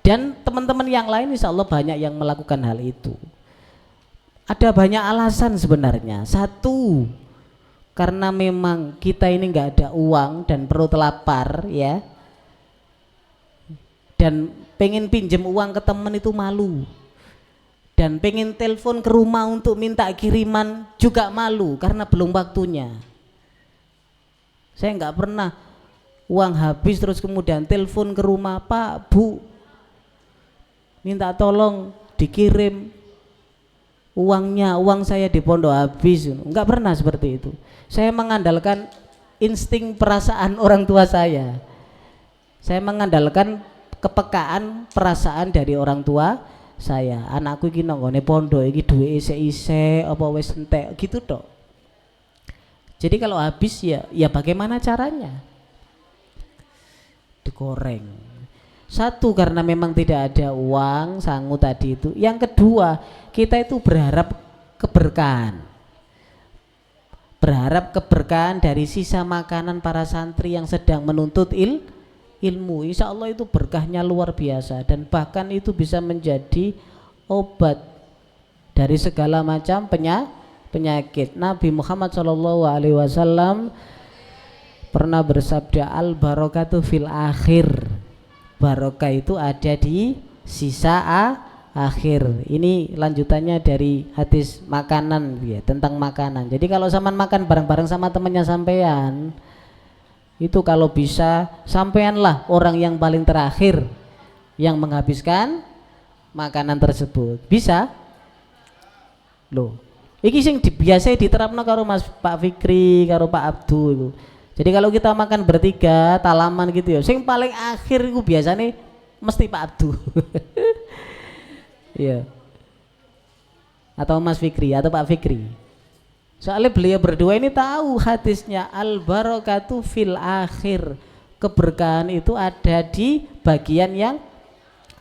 Dan teman-teman yang lain insya Allah banyak yang melakukan hal itu. Ada banyak alasan sebenarnya. Satu, karena memang kita ini nggak ada uang dan perut lapar ya. Dan pengen pinjem uang ke temen itu malu. Dan pengen telepon ke rumah untuk minta kiriman juga malu karena belum waktunya. Saya nggak pernah uang habis terus kemudian telepon ke rumah, Pak, Bu, minta tolong dikirim uangnya, uang saya di pondok habis. Nggak pernah seperti itu. Saya mengandalkan insting perasaan orang tua saya. Saya mengandalkan kepekaan perasaan dari orang tua saya. Anakku iki nang nggone pondok iki duwe isek-isek apa wis entek gitu tok. Jadi kalau habis ya bagaimana caranya? Digoreng. Satu, karena memang tidak ada uang sangu tadi itu. Yang kedua, kita itu berharap keberkahan. Berharap keberkahan dari sisa makanan para santri yang sedang menuntut ilmu. Insya Allah itu berkahnya luar biasa dan bahkan itu bisa menjadi obat dari segala macam penyakit. Nabi Muhammad SAW pernah bersabda, al barakatu fil akhir. Barokah itu ada di sisa akhir. Ini lanjutannya dari hadis makanan ya, tentang makanan. Jadi kalau sampean makan bareng-bareng sama temannya sampean, itu kalau bisa sampeanlah orang yang paling terakhir yang menghabiskan makanan tersebut. Bisa? Loh, iki sing biasa diterapno karo Mas Pak Fikri karo Pak Abdul itu. Jadi kalau kita makan bertiga talaman gitu ya, sing paling akhir itu biasanya mesti Pak Abdul. Iya. Atau Mas Fikri atau Pak Fikri. Soalnya beliau berdua ini tahu hadisnya al barakatu fil akhir. Keberkahan itu ada di bagian yang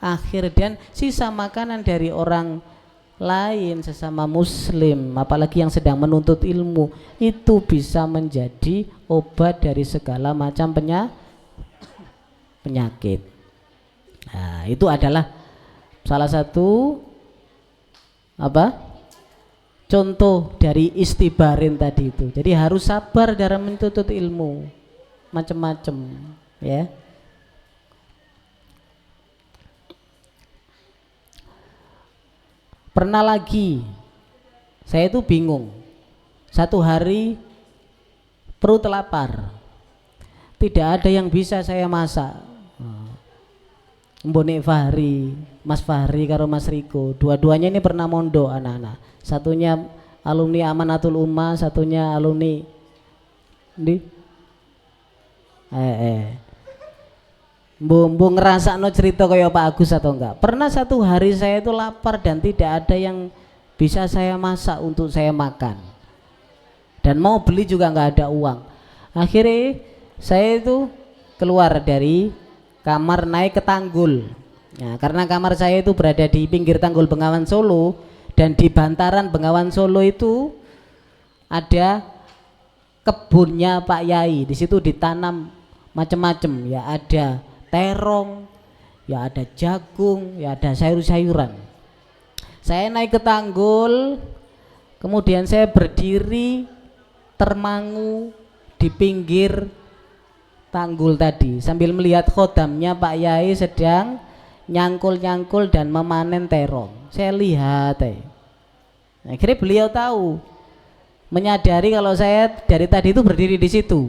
akhir dan sisa makanan dari orang lain sesama muslim, apalagi yang sedang menuntut ilmu, itu bisa menjadi obat dari segala macam penyakit. Nah, itu adalah salah satu contoh dari istibarin tadi itu. Jadi harus sabar dalam menuntut ilmu, macam-macam ya. Pernah lagi saya itu bingung, satu hari perut lapar, tidak ada yang bisa saya masak. Mbone Fahri, Mas Fahri karo Mas Riko, dua-duanya ini pernah mondok anak-anak. Satunya alumni Amanatul Ummah, satunya alumni di Mbok ngerasakno cerita kayak Pak Agus atau enggak? Pernah satu hari saya itu lapar dan tidak ada yang bisa saya masak untuk saya makan, dan mau beli juga nggak ada uang. Akhirnya saya itu keluar dari kamar, naik ke tanggul. Nah, karena kamar saya itu berada di pinggir Tanggul Bengawan Solo, dan di bantaran Bengawan Solo itu ada kebunnya Pak Yai. Di situ ditanam macam-macam, ya ada terong, ya ada jagung, ya ada sayur-sayuran. Saya naik ke tanggul, kemudian saya berdiri termangu di pinggir tanggul tadi sambil melihat khodamnya Pak Yai sedang nyangkul-nyangkul dan memanen terong. Saya lihat, akhirnya beliau tahu, menyadari kalau saya dari tadi itu berdiri di situ.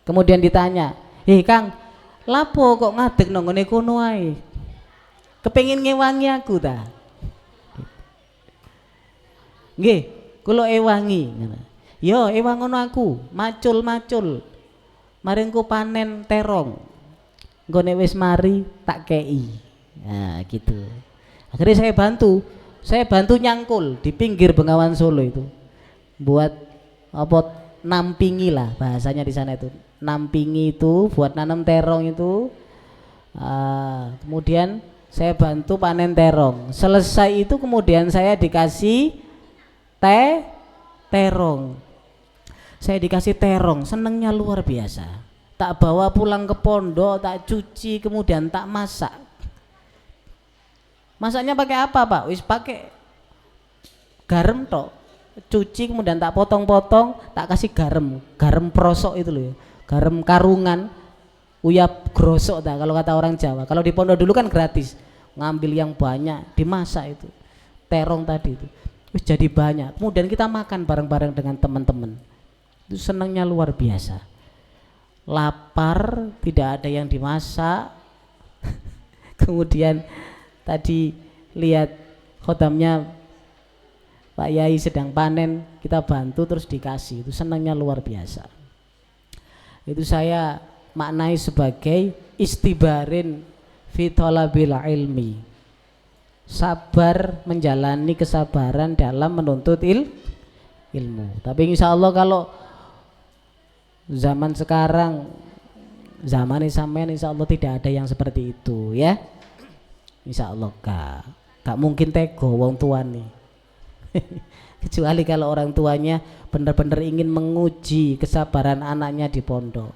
Kemudian ditanya, Kang, lapo kok ngadeg nang ngene kono ae? Kepengin ngewangi aku ta?" "Nggih, kula ewangi." "Yo, ewangono aku, macul-macul. Maring ku panen terong. Nggone wis mari tak kei." Nah, gitu. Akhirnya saya bantu nyangkul di pinggir Bengawan Solo itu. Buat apa, nampingi lah bahasanya di sana itu. Nampingi itu buat nanam terong itu. Kemudian saya bantu panen terong. Selesai itu kemudian saya dikasih terong. Saya dikasih terong, senengnya luar biasa. Tak bawa pulang ke pondok, tak cuci, kemudian tak masak. Masaknya pakai apa, Pak? Wis pakai garam tok. Cuci kemudian tak potong-potong, tak kasih garam prosok itu loh ya. Garam karungan, uyap grosok tak kalau kata orang Jawa. Kalau di pondok dulu kan gratis, ngambil yang banyak, dimasak itu terong tadi itu. Wis jadi banyak. Kemudian kita makan bareng-bareng dengan teman-teman. Itu senangnya luar biasa. Lapar, tidak ada yang dimasak. Kemudian tadi lihat khodamnya Pak Yai sedang panen, kita bantu terus dikasih. Itu senangnya luar biasa. Itu saya maknai sebagai istibarin fi thalabil ilmi. Sabar, menjalani kesabaran dalam menuntut ilmu. Tapi insya Allah kalau zaman sekarang, zaman sampean, insya Allah tidak ada yang seperti itu ya. Insya Allah gak mungkin tego wong tua nih. Kecuali kalau orang tuanya benar-benar ingin menguji kesabaran anaknya di pondok.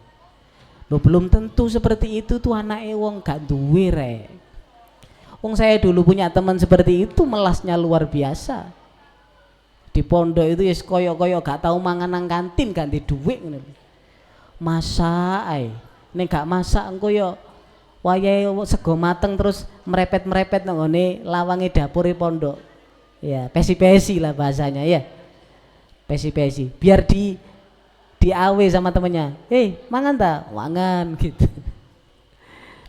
Loh, belum tentu seperti itu tuh anaknya wong gak duwe rek. Wong saya dulu punya teman seperti itu, melasnya luar biasa. Di pondok itu ya koyo-koyo gak tahu mangan nang kantin ganti duit ngono. Masak nek gak masak engko yo wayahe sego mateng terus merepet-merepet nang ngene lawange dapure pondok. Ya, pesi-pesi lah bahasanya ya. Pesi-pesi. Biar diawe sama temennya. Mangan tak? Mangan gitu.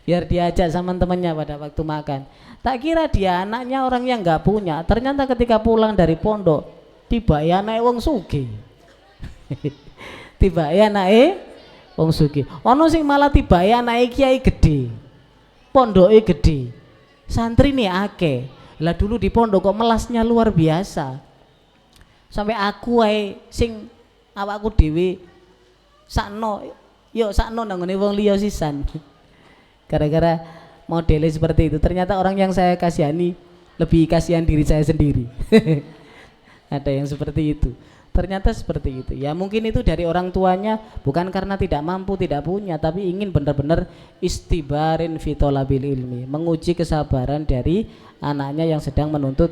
Biar diajak sama temennya pada waktu makan. Tak kira dia anaknya orang yang nggak punya. Ternyata ketika pulang dari pondok, tiba ya anake wong sugih. Tiba ya anake wong sugih. Ono sing malah tiba ya anake kiai gede. Pondoke gede. Santri nih akeh. Lah dulu di pondok kok melasnya luar biasa. Sampai aku wae sing awakku dhewe sakno nang ngene wong liya sisan. Gara-gara modelnya seperti itu. Ternyata orang yang saya kasihani lebih kasihan diri saya sendiri. Ada yang seperti itu. Ternyata seperti itu. Ya mungkin itu dari orang tuanya bukan karena tidak mampu, tidak punya, tapi ingin benar-benar istibarin fi thalabil ilmi, menguji kesabaran dari anaknya yang sedang menuntut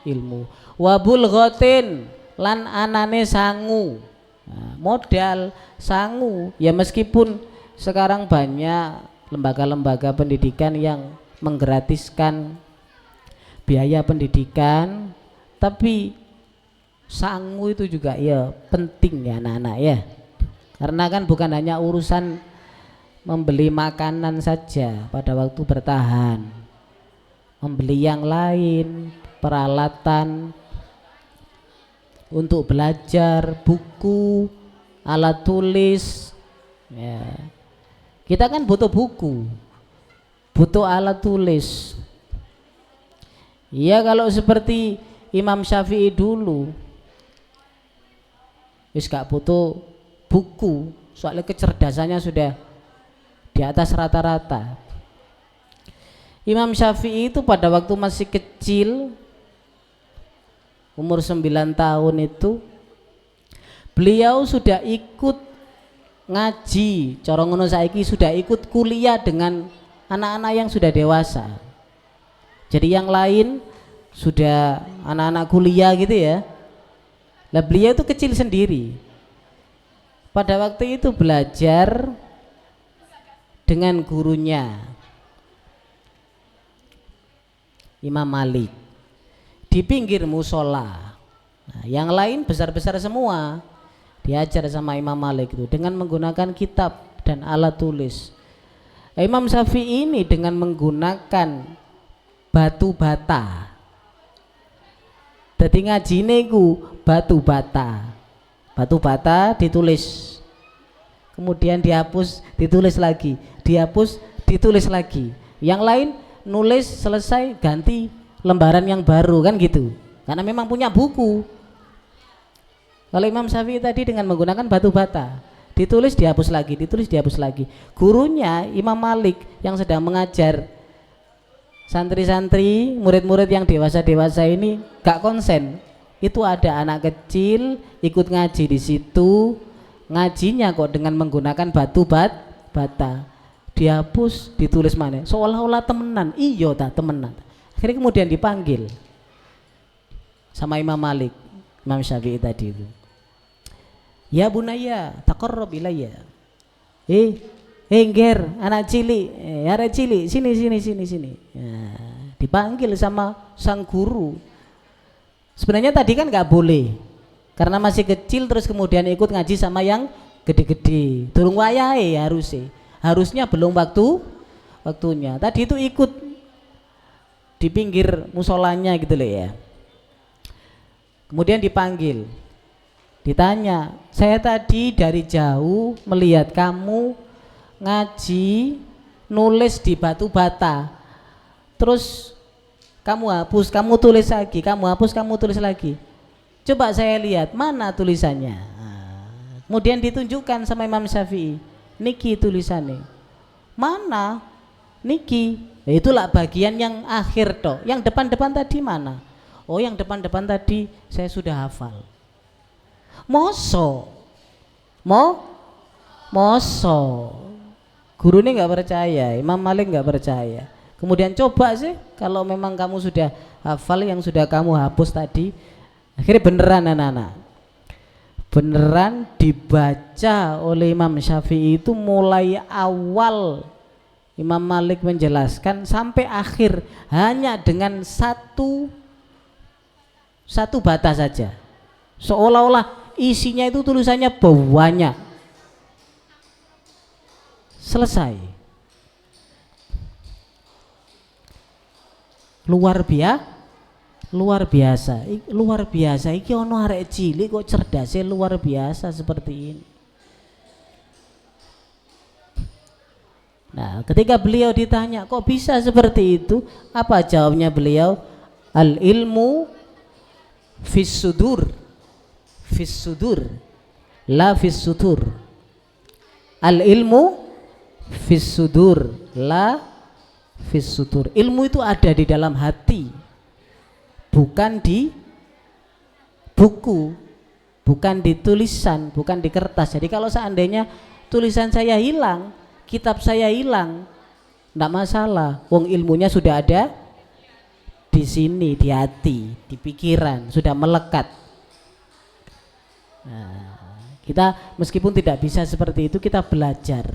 ilmu. Wabul ghotin lan anane sangu. Nah, modal sangu. Ya meskipun sekarang banyak lembaga-lembaga pendidikan yang menggratiskan biaya pendidikan, tapi sangu itu juga ya penting ya anak-anak ya. Karena kan bukan hanya urusan membeli makanan saja pada waktu bertahan, membeli yang lain, peralatan untuk belajar, buku, alat tulis ya. Kita kan butuh buku, butuh alat tulis. Ya kalau seperti Imam Syafi'i dulu wis gak butuh buku, soalnya kecerdasannya sudah di atas rata-rata. Imam Syafi'i itu pada waktu masih kecil, umur 9 tahun itu, beliau sudah ikut ngaji, cara ngono saiki sudah ikut kuliah dengan anak-anak yang sudah dewasa. Jadi yang lain sudah anak-anak kuliah gitu ya. Lah beliau itu kecil sendiri. Pada waktu itu belajar dengan gurunya Imam Malik di pinggir musola. Nah, yang lain besar-besar semua diajar sama Imam Malik itu dengan menggunakan kitab dan alat tulis. Imam Syafi'i ini dengan menggunakan batu bata. Dadi ngajine ku batu bata. Batu bata ditulis. Kemudian dihapus, ditulis lagi. Dihapus, ditulis lagi. Yang lain nulis selesai ganti lembaran yang baru kan gitu. Karena memang punya buku. Kalau Imam Syafi'i tadi dengan menggunakan batu bata, ditulis dihapus lagi, ditulis dihapus lagi. Gurunya Imam Malik yang sedang mengajar santri-santri, murid-murid yang dewasa-dewasa ini gak konsen. Itu ada anak kecil ikut ngaji di situ, ngajinya kok dengan menggunakan batu bata. Dihapus, ditulis mana? Seolah-olah temenan. Iya tak temenan. Akhirnya kemudian dipanggil sama Imam Malik, Imam Syafi'i tadi itu. Ya bunaya, taqarrab ilayya. Nger, anak cilik, arek cilik, sini. Nah, dipanggil sama sang guru. Sebenarnya tadi kan nggak boleh, karena masih kecil terus kemudian ikut ngaji sama yang gede-gede. Durung wayahe harusnya belum waktunya. Tadi itu ikut di pinggir musolanya gitu loh ya. Kemudian dipanggil, ditanya, saya tadi dari jauh melihat kamu ngaji nulis di batu bata, terus kamu hapus, kamu tulis lagi, kamu hapus, kamu tulis lagi. Coba saya lihat mana tulisannya. Nah, kemudian ditunjukkan sama Imam Syafi'i, niki tulisannya. Mana? Niki. Itulah bagian yang akhir toh. Yang depan-depan tadi mana? Oh, yang depan-depan tadi saya sudah hafal. Moso. Guru ini nggak percaya, Imam Malik nggak percaya. Kemudian coba sih kalau memang kamu sudah hafal yang sudah kamu hapus tadi. Akhirnya beneran anak-anak, beneran dibaca oleh Imam Syafi'i itu mulai awal Imam Malik menjelaskan sampai akhir hanya dengan satu bata saja. Seolah-olah isinya itu tulisannya banyak. Selesai. Luar biasa. Iki ono arek cilik kok cerdasnya luar biasa seperti ini. Nah, ketika beliau ditanya kok bisa seperti itu, apa jawabnya beliau? Al ilmu fis sudur, la fis sutur. Al ilmu fis sudur, la fis sutur. Ilmu itu ada di dalam hati, bukan di buku, bukan di tulisan, bukan di kertas. Jadi kalau seandainya tulisan saya hilang, kitab saya hilang, enggak masalah. Wong ilmunya sudah ada di sini, di hati, di pikiran, sudah melekat. Nah, kita meskipun tidak bisa seperti itu, kita belajar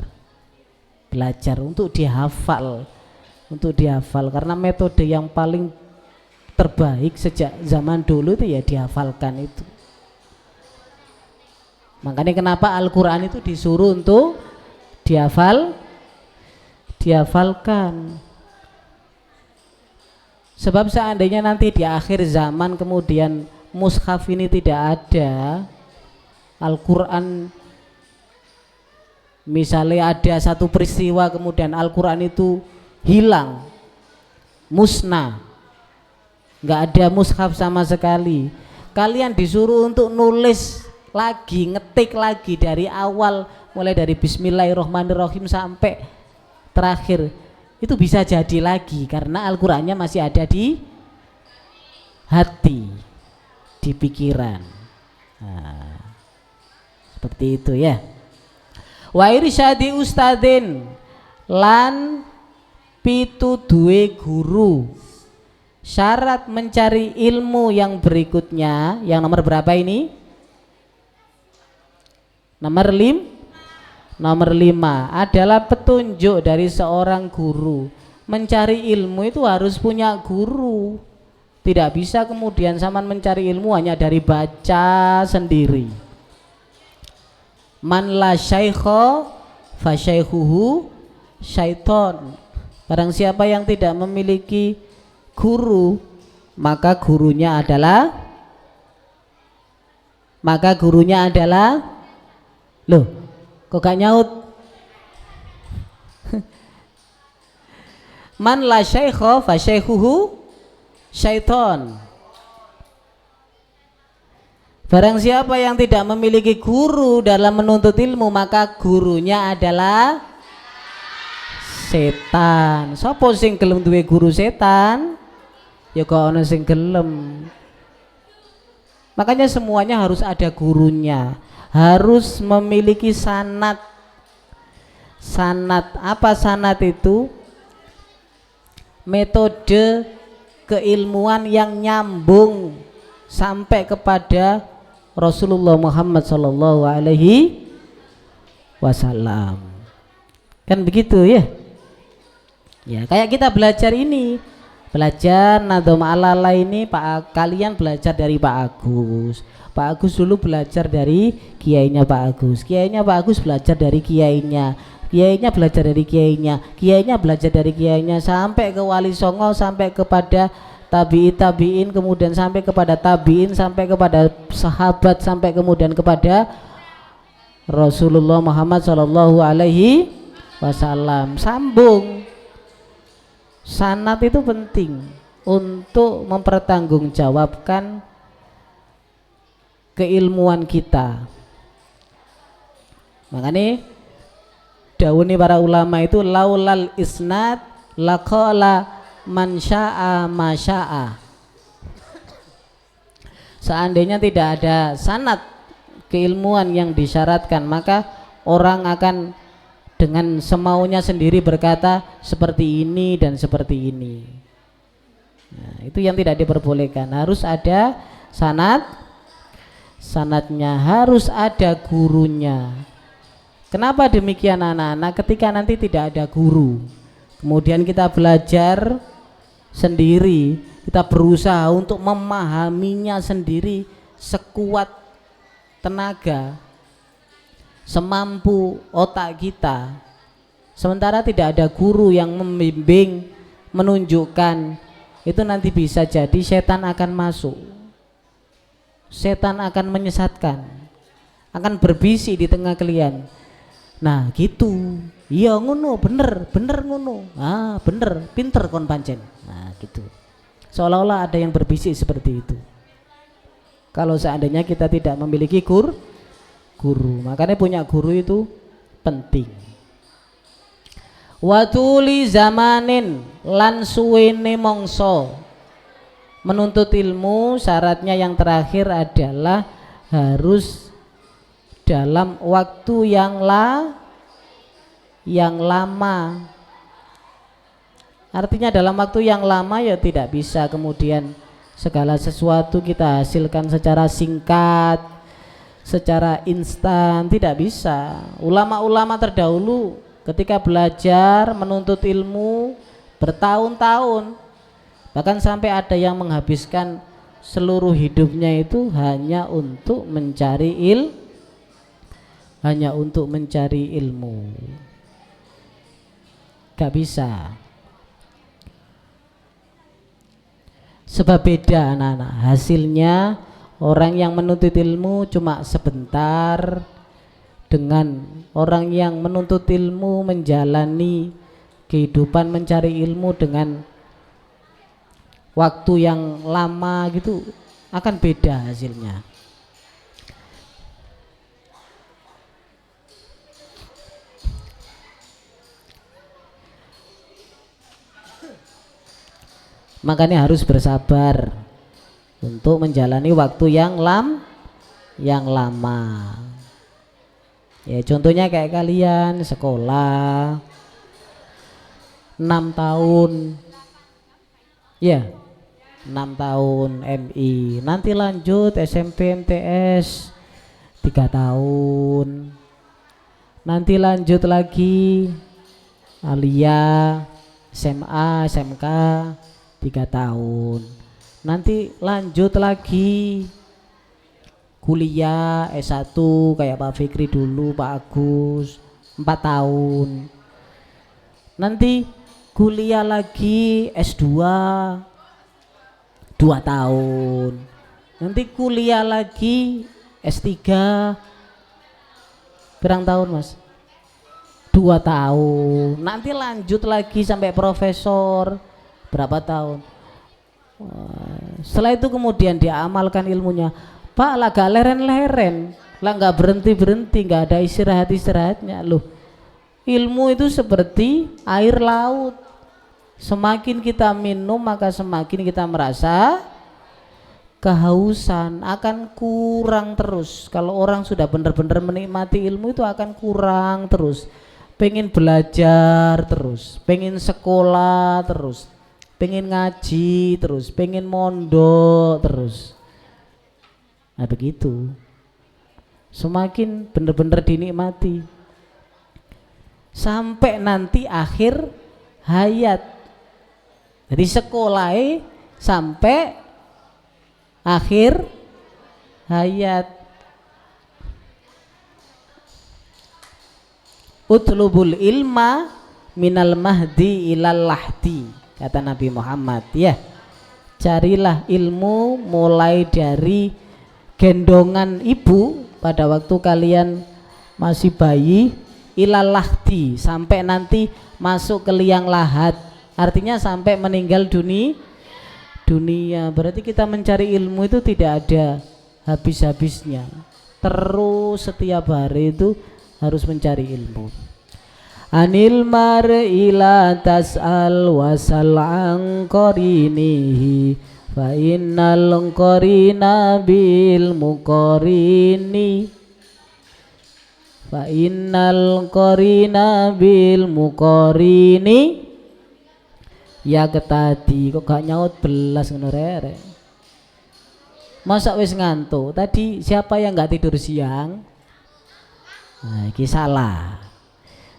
untuk dihafal, karena metode yang paling terbaik sejak zaman dulu itu ya dihafalkan itu. Makanya kenapa Al-Quran itu disuruh untuk dihafalkan. Sebab seandainya nanti di akhir zaman kemudian mushaf ini tidak ada, Al-Quran misalnya ada satu peristiwa kemudian Al-Quran itu hilang, musnah, nggak ada mushaf sama sekali. Kalian disuruh untuk nulis lagi, ngetik lagi dari awal, mulai dari Bismillahirrahmanirrahim sampai terakhir. Itu bisa jadi lagi karena Al-Qur'annya masih ada di hati, di pikiran. Nah, seperti itu ya. Wa irsyadi ustadin lan pituduhe guru. Syarat mencari ilmu yang berikutnya, yang nomor berapa ini? Nomor 5 adalah petunjuk dari seorang guru. Mencari ilmu itu harus punya guru. Tidak bisa kemudian zaman mencari ilmu hanya dari baca sendiri. Man la syaikha fa syaikhuhu syaiton. Barang siapa yang tidak memiliki guru, maka gurunya adalah loh, kok gak nyaut? Man la syaikha fa syaikhuhu syaiton. Barang siapa yang tidak memiliki guru dalam menuntut ilmu, maka gurunya adalah setan. Sopo sing gelem duwe guru setan? Ya kok ono sing gelem. Makanya semuanya harus ada gurunya, harus memiliki sanad. Sanad, apa sanad itu? Metode keilmuan yang nyambung sampai kepada Rasulullah Muhammad sallallahu alaihi wasallam. Kan begitu ya? Ya, kayak kita belajar ini. Belajar Nadhom Alala ini kalian belajar dari Pak Agus. Pak Agus dulu belajar dari kiainya Pak Agus. Kiainya Pak Agus belajar dari kiainya. Kiainya belajar dari kiainya. Kiainya belajar dari kiainya sampai ke Wali Songo, sampai kepada tabi'in, kemudian sampai kepada tabi'in, sampai kepada sahabat, sampai kemudian kepada Rasulullah Muhammad sallallahu alaihi wasallam. Sambung. Sanad itu penting untuk mempertanggungjawabkan keilmuan kita. Makanya dawuhnya para ulama itu laulal isnad laqala man syaa ma syaa. Seandainya tidak ada sanad keilmuan yang disyaratkan, maka orang akan dengan semaunya sendiri berkata seperti ini dan seperti ini. Nah, itu yang tidak diperbolehkan. Harus ada sanad, sanadnya harus ada gurunya. Kenapa demikian anak-anak? Ketika nanti tidak ada guru, kemudian kita belajar sendiri, kita berusaha untuk memahaminya sendiri sekuat tenaga, semampu otak kita. Sementara tidak ada guru yang membimbing, menunjukkan, itu nanti bisa jadi setan akan masuk, setan akan menyesatkan, akan berbisik di tengah kalian. Nah gitu, iya ngono, bener ngono, bener, pinter kon pancen. Nah gitu, seolah-olah ada yang berbisik seperti itu. Kalau seandainya kita tidak memiliki guru, makanya punya guru itu penting. Watuli zamanin lan suwene mongso. Menuntut ilmu syaratnya yang terakhir adalah harus dalam waktu yang lama. Artinya dalam waktu yang lama ya tidak bisa kemudian segala sesuatu kita hasilkan secara singkat, secara instan, tidak bisa. Ulama-ulama terdahulu ketika belajar menuntut ilmu bertahun-tahun, bahkan sampai ada yang menghabiskan seluruh hidupnya itu hanya untuk mencari ilmu. Gak bisa. Sebab beda anak-anak, hasilnya orang yang menuntut ilmu cuma sebentar dengan orang yang menuntut ilmu menjalani kehidupan mencari ilmu dengan waktu yang lama gitu akan beda hasilnya. Makanya harus bersabar untuk menjalani waktu yang lama. Ya contohnya kayak kalian sekolah 6 tahun. Ya, 6 tahun MI. Nanti lanjut SMP MTS 3 tahun. Nanti lanjut lagi Alia SMA SMK 3 tahun. Nanti lanjut lagi kuliah S1 kayak Pak Fikri dulu, Pak Agus 4 tahun. Nanti kuliah lagi S2 2 tahun. Nanti kuliah lagi S3 berapa tahun Mas? 2 tahun. Nanti lanjut lagi sampai profesor berapa tahun. Setelah itu kemudian diamalkan ilmunya. Pak lah gak leren-leren, lah gak berhenti-berhenti, gak ada istirahat-istirahatnya. Loh, ilmu itu seperti air laut. Semakin kita minum maka semakin kita merasa kehausan, akan kurang terus. Kalau orang sudah benar-benar menikmati ilmu itu akan kurang terus. Pengen belajar terus, pengen sekolah terus, pengen ngaji terus, pengen mondok terus. Nah begitu, semakin benar-benar dinikmati sampai nanti akhir hayat. Jadi sekolah sampai akhir hayat. Utlubul ilma minal mahdi ilal lahdi, kata Nabi Muhammad ya. Carilah ilmu mulai dari gendongan ibu pada waktu kalian masih bayi ilal lahdi sampai nanti masuk ke liang lahat, artinya sampai meninggal dunia. Berarti kita mencari ilmu itu tidak ada habis-habisnya, terus setiap hari itu harus mencari ilmu. Anil mar'i la tas'al wasal an qarinihi fa innal qarina bil muqarini fa innal qarina bil muqarini. Ya ketadi kok gak nyaut belas ngono rek. Masa wis ngantuk? Tadi siapa yang gak tidur siang? Nah, ini salah.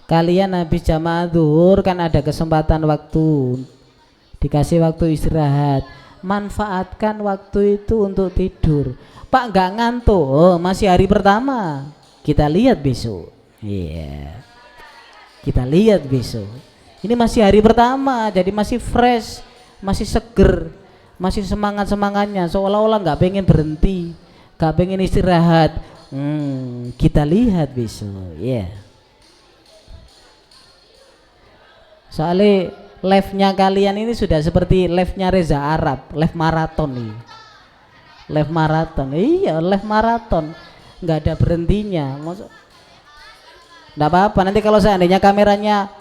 Kalian habis jamaah zuhur kan ada kesempatan waktu, dikasih waktu istirahat, manfaatkan waktu itu untuk tidur. Pak nggak ngantuk, oh, masih hari pertama, kita lihat besok. Iya, kita lihat besok. Ini masih hari pertama, jadi masih fresh, masih seger, masih semangat-semangatnya, seolah-olah nggak pengen berhenti, nggak pengen istirahat. Kita lihat besok, ya. Yeah. Soalnya live-nya kalian ini sudah seperti live-nya Reza Arab, live maraton nih. Live maraton, iya live maraton, nggak ada berhentinya. Nggak apa-apa, nanti kalau seandainya kameranya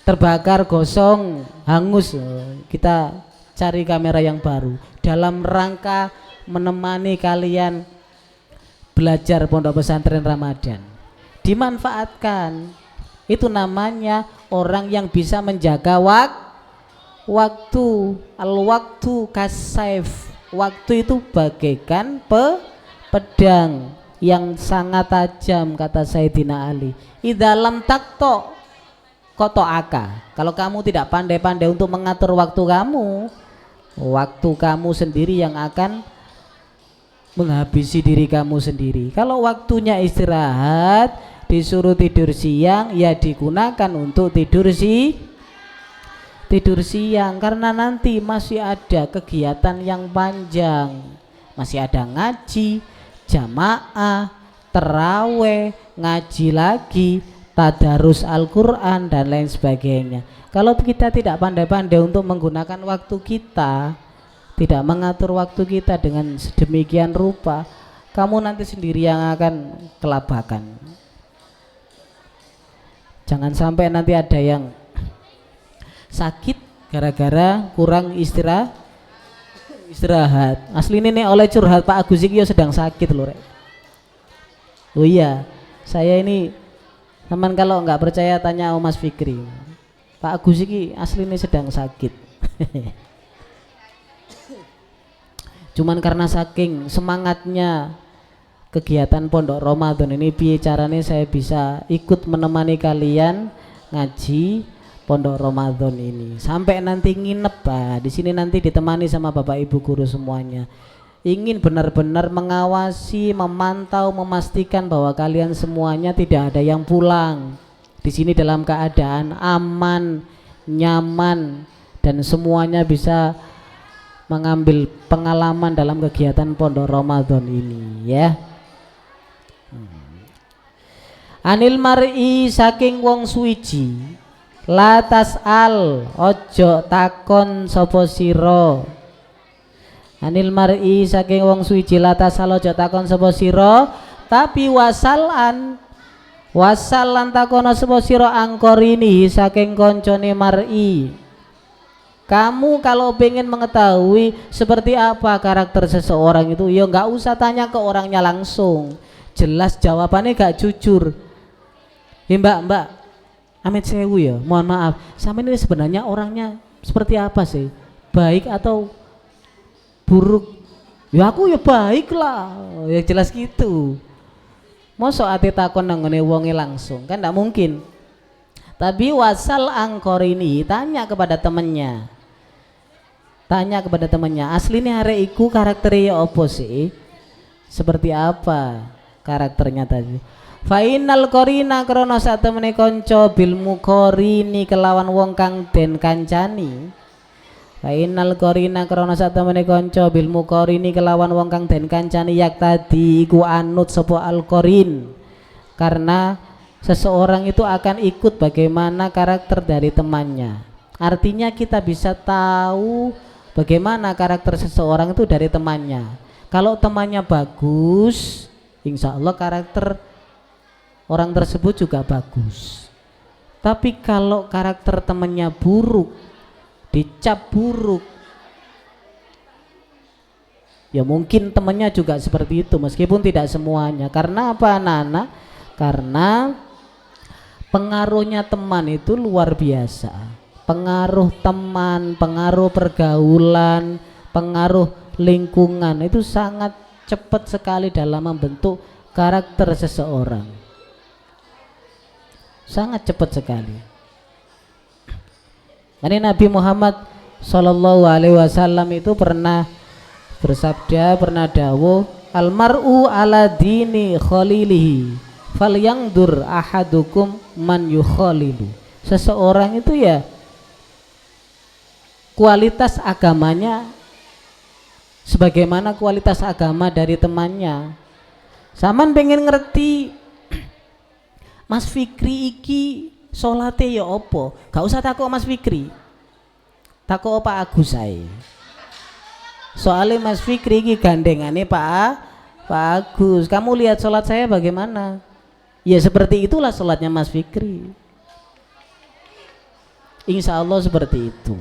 terbakar, gosong, hangus, kita cari kamera yang baru dalam rangka menemani kalian belajar pondok pesantren Ramadan. Dimanfaatkan, itu namanya orang yang bisa menjaga waktu. Al-waktu kasaif, waktu itu bagaikan pedang yang sangat tajam, kata Sayyidina Ali. Idalam takto koto aka, kalau kamu tidak pandai-pandai untuk mengatur waktu kamu sendiri yang akan menghabisi diri kamu sendiri. Kalau waktunya istirahat, disuruh tidur siang, ya digunakan untuk tidur siang, karena nanti masih ada kegiatan yang panjang, masih ada ngaji, jamaah, terawih, ngaji lagi, tadarus Al-Quran dan lain sebagainya. Kalau kita tidak pandai-pandai untuk menggunakan waktu kita, tidak mengatur waktu kita dengan sedemikian rupa, kamu nanti sendiri yang akan kelabakan. Jangan sampai nanti ada yang sakit gara-gara kurang istirahat. Asli ini oleh curhat Pak Agus iki sedang sakit loh rek. Oh iya, saya ini teman, kalau nggak percaya tanya Mas Fikri. Pak Agus iki asli ini sedang sakit. Cuman karena saking semangatnya kegiatan Pondok Ramadan ini, piye caranya saya bisa ikut menemani kalian ngaji Pondok Ramadan ini sampai nanti nginep di sini, nanti ditemani sama Bapak Ibu guru semuanya. Ingin benar-benar mengawasi, memantau, memastikan bahwa kalian semuanya tidak ada yang pulang di sini dalam keadaan aman, nyaman, dan semuanya bisa mengambil pengalaman dalam kegiatan Pondok Ramadan ini ya. Anil mar'i saking wong suwiji, la tas'al ojo takon sapa sira. Anil mar'i saking wong suwiji, la tas'al ojo takon sapa sira, tapi wasalan takono sapa sira angkorini saking koncone mar'i. Kamu kalau pengen mengetahui seperti apa karakter seseorang itu, ya nggak usah tanya ke orangnya langsung, jelas jawabannya gak jujur. Ya mbak amit sewu ya, mohon maaf, sama ini sebenarnya orangnya seperti apa sih, baik atau buruk? Ya aku ya baik lah, ya jelas gitu. Mosok ati takon nanggone wonge langsung kan tidak mungkin. Tapi wasal angkor ini tanya kepada temannya, aslinya hari iku karakternya apa sih, seperti apa karakternya tadi. Fainal korina krono satemene konco bil mukorini kelawan wong kang den kancani. Fainal korina krono satemene konco bil mukorini kelawan wong kang den kancani, yak tadi iku anut sapa al korin, karena seseorang itu akan ikut bagaimana karakter dari temannya. Artinya kita bisa tahu bagaimana karakter seseorang itu dari temannya. Kalau temannya bagus, insya Allah karakter orang tersebut juga bagus. Tapi kalau karakter temannya buruk, dicap buruk, ya mungkin temannya juga seperti itu, meskipun tidak semuanya. Karena apa anak-anak? Karena pengaruhnya teman itu luar biasa. Pengaruh teman, pengaruh pergaulan, pengaruh lingkungan itu sangat cepat sekali dalam membentuk karakter seseorang. Sangat cepat sekali. Ini Nabi Muhammad Sallallahu Alaihi Wasallam itu pernah bersabda, pernah dawuh, almar'u ala dini khalilihi falyangdur ahadukum man yukhalilu. Seseorang itu ya kualitas agamanya sebagaimana kualitas agama dari temannya. Saman pengen ngerti Mas Fikri iki salate ya apa? Gak usah takut Mas Fikri, takut Pak Agus ae. Soalnya Mas Fikri iki gandengane Pak Agus. Kamu lihat sholat saya bagaimana? Ya seperti itulah sholatnya Mas Fikri. Insya Allah seperti itu.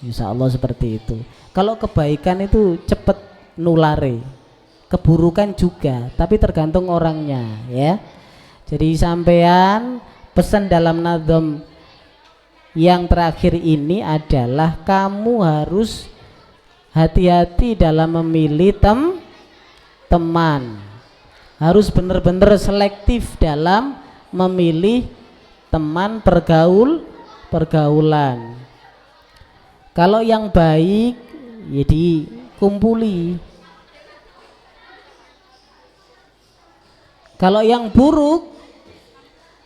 Insya Allah seperti itu. Kalau kebaikan itu cepat nulare, keburukan juga, tapi tergantung orangnya ya. Jadi sampean pesan dalam nazam yang terakhir ini adalah kamu harus hati-hati dalam memilih teman. Harus benar-benar selektif dalam memilih teman pergaulan. Kalau yang baik ya dikumpuli. Kalau yang buruk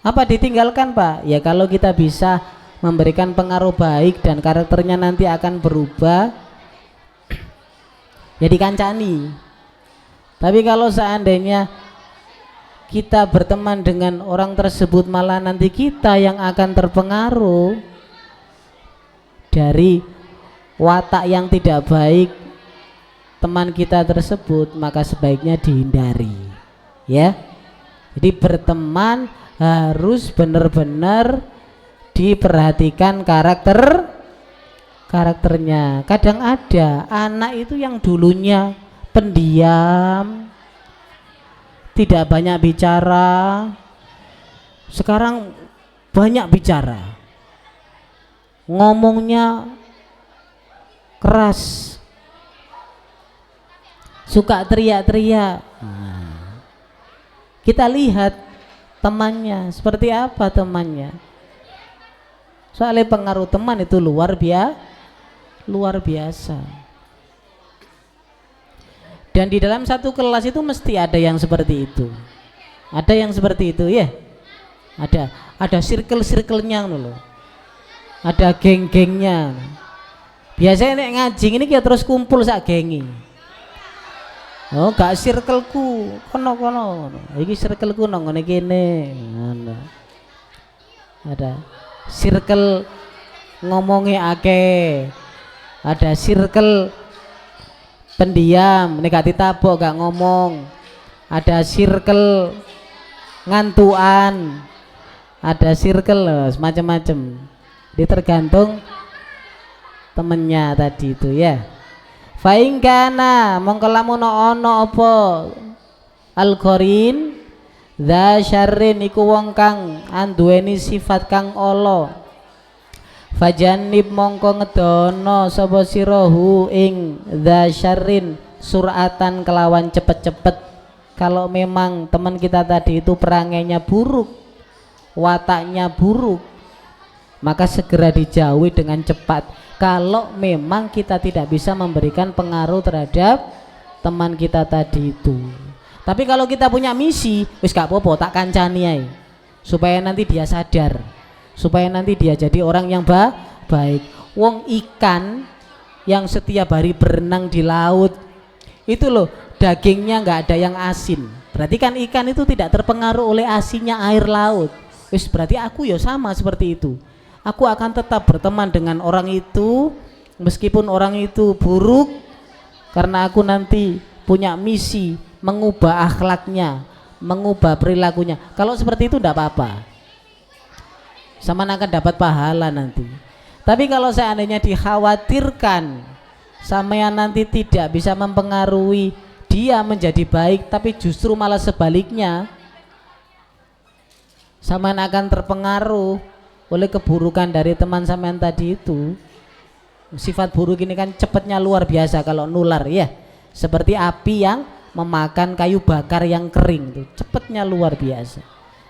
apa ditinggalkan Pak? Ya kalau kita bisa memberikan pengaruh baik dan karakternya nanti akan berubah, ya dikancani. Tapi kalau seandainya kita berteman dengan orang tersebut malah nanti kita yang akan terpengaruh dari watak yang tidak baik teman kita tersebut, maka sebaiknya dihindari ya. Jadi berteman harus benar-benar diperhatikan karakternya. Kadang ada anak itu yang dulunya pendiam, tidak banyak bicara, sekarang banyak bicara, ngomongnya keras, suka teriak-teriak. Kita lihat temannya seperti apa temannya. Soalnya pengaruh teman itu luar biasa. Dan di dalam satu kelas itu mesti ada yang seperti itu. Ada yang seperti itu ya. Ada circle-circle-nya loh. Ada geng-gengnya. Biasanya nek ngaji ini kita terus kumpul sak gengi. Oh, gak circleku, kono. Iki circleku nang ngene kene. Ada circle ngomongnya akeh. Ada circle pendiam, negatif tabok gak ngomong. Ada circle ngantuan, ada circle semacam-macam. Dia tergantung temennya tadi itu ya. Faingkana mongko lamun ono apa al-qarin dza syarrin iku wong kang anduweni sifat kang ala. Fajanib mongko ngedono sapa sirahu ing dza syarrin suratan kelawan cepet-cepet. Kalau memang teman kita tadi itu perangainya buruk, wataknya buruk, maka segera dijauhi dengan cepat. Kalau memang kita tidak bisa memberikan pengaruh terhadap teman kita tadi itu. Tapi kalau kita punya misi, wis gak apa-apa tak kancani ae, supaya nanti dia sadar, supaya nanti dia jadi orang yang baik. Wong ikan yang setiap hari berenang di laut itu loh, dagingnya nggak ada yang asin. Berarti kan ikan itu tidak terpengaruh oleh asinnya air laut. Wis berarti aku ya sama seperti itu. Aku akan tetap berteman dengan orang itu meskipun orang itu buruk, karena aku nanti punya misi mengubah akhlaknya, mengubah perilakunya. Kalau seperti itu tidak apa-apa, sama akan dapat pahala nanti. Tapi kalau seandainya dikhawatirkan sampean nanti tidak bisa mempengaruhi dia menjadi baik, tapi justru malah sebaliknya sampean akan terpengaruh oleh keburukan dari teman sampean tadi itu. Sifat buruk ini kan cepatnya luar biasa kalau nular ya, seperti api yang memakan kayu bakar yang kering tuh, cepatnya luar biasa.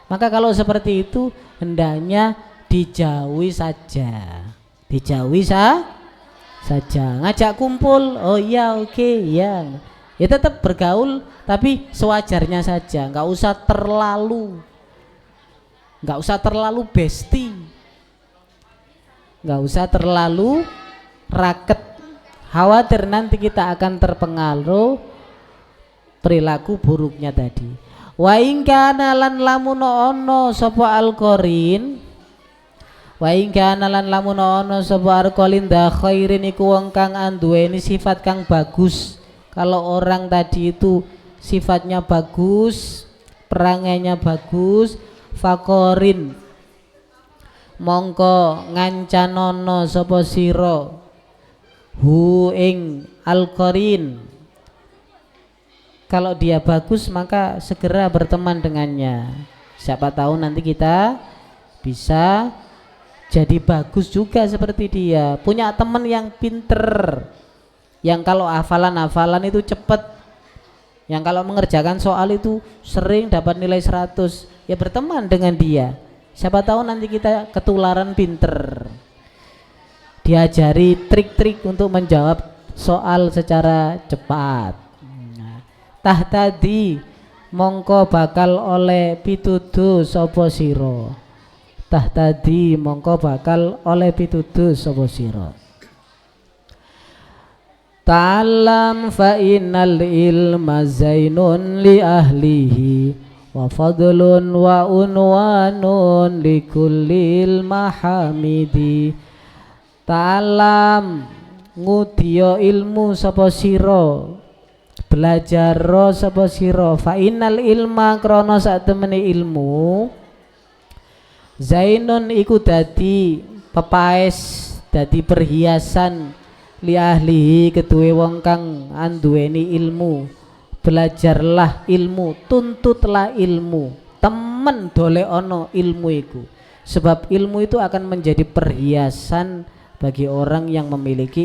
Maka kalau seperti itu hendaknya dijauhi saja, saja. Ngajak kumpul, oh iya oke, ya tetap bergaul tapi sewajarnya saja, nggak usah terlalu bestie, nggak usah terlalu raket, khawatir nanti kita akan terpengaruh perilaku buruknya tadi. Wa in kana lan lamun ono sapa al-qarin, wa in kana lan lamun ono sapa al-qarin da khairin iku wong kang anduweni sifat kang bagus. Kalau orang tadi itu sifatnya bagus, perangainya bagus, fakorin mongko ngancanono sapa sira hu ing al-qarin. Kalau dia bagus maka segera berteman dengannya, siapa tahu nanti kita bisa jadi bagus juga seperti dia. Punya teman yang pinter, yang kalau hafalan itu cepat, yang kalau mengerjakan soal itu sering dapat nilai 100, ya berteman dengan dia. Siapa tahu nanti kita ketularan pinter, diajari trik-trik untuk menjawab soal secara cepat. Tahtadi mongko bakal oleh pituduh sapa sira, tahtadi mongko bakal oleh pituduh sapa sira. Ta'lam fa innal ilma zainun li ahlihi wa fadlun wa unwanun likullil mahamidi. Ta'alam ngudiya ilmu sapa sira, belajar sapa sira, fa innal ilma krana sak temene ilmu zainun iku dadi pepaes, dadi perhiasan li ahlihi keduwe wong kang anduweni ilmu. Belajarlah ilmu, tuntutlah ilmu, temen dolekno ilmu iku, sebab ilmu itu akan menjadi perhiasan bagi orang yang memiliki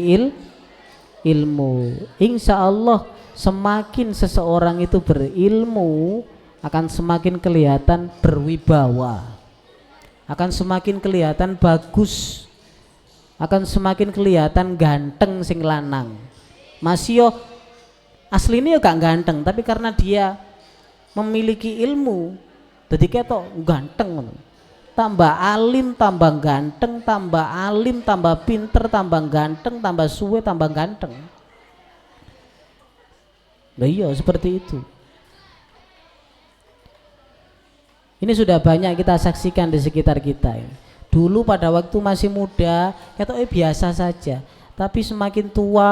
ilmu. Insya Allah semakin seseorang itu berilmu akan semakin kelihatan berwibawa, akan semakin kelihatan bagus, akan semakin kelihatan ganteng sing lanang. Masih aslinya gak ganteng, tapi karena dia memiliki ilmu jadi ketok ganteng. Tambah alim tambah ganteng, tambah alim tambah pinter, tambah ganteng, tambah suwe tambah ganteng. Nah iya seperti itu. Ini sudah banyak kita saksikan di sekitar kita ini. Dulu pada waktu masih muda ketok biasa saja, tapi semakin tua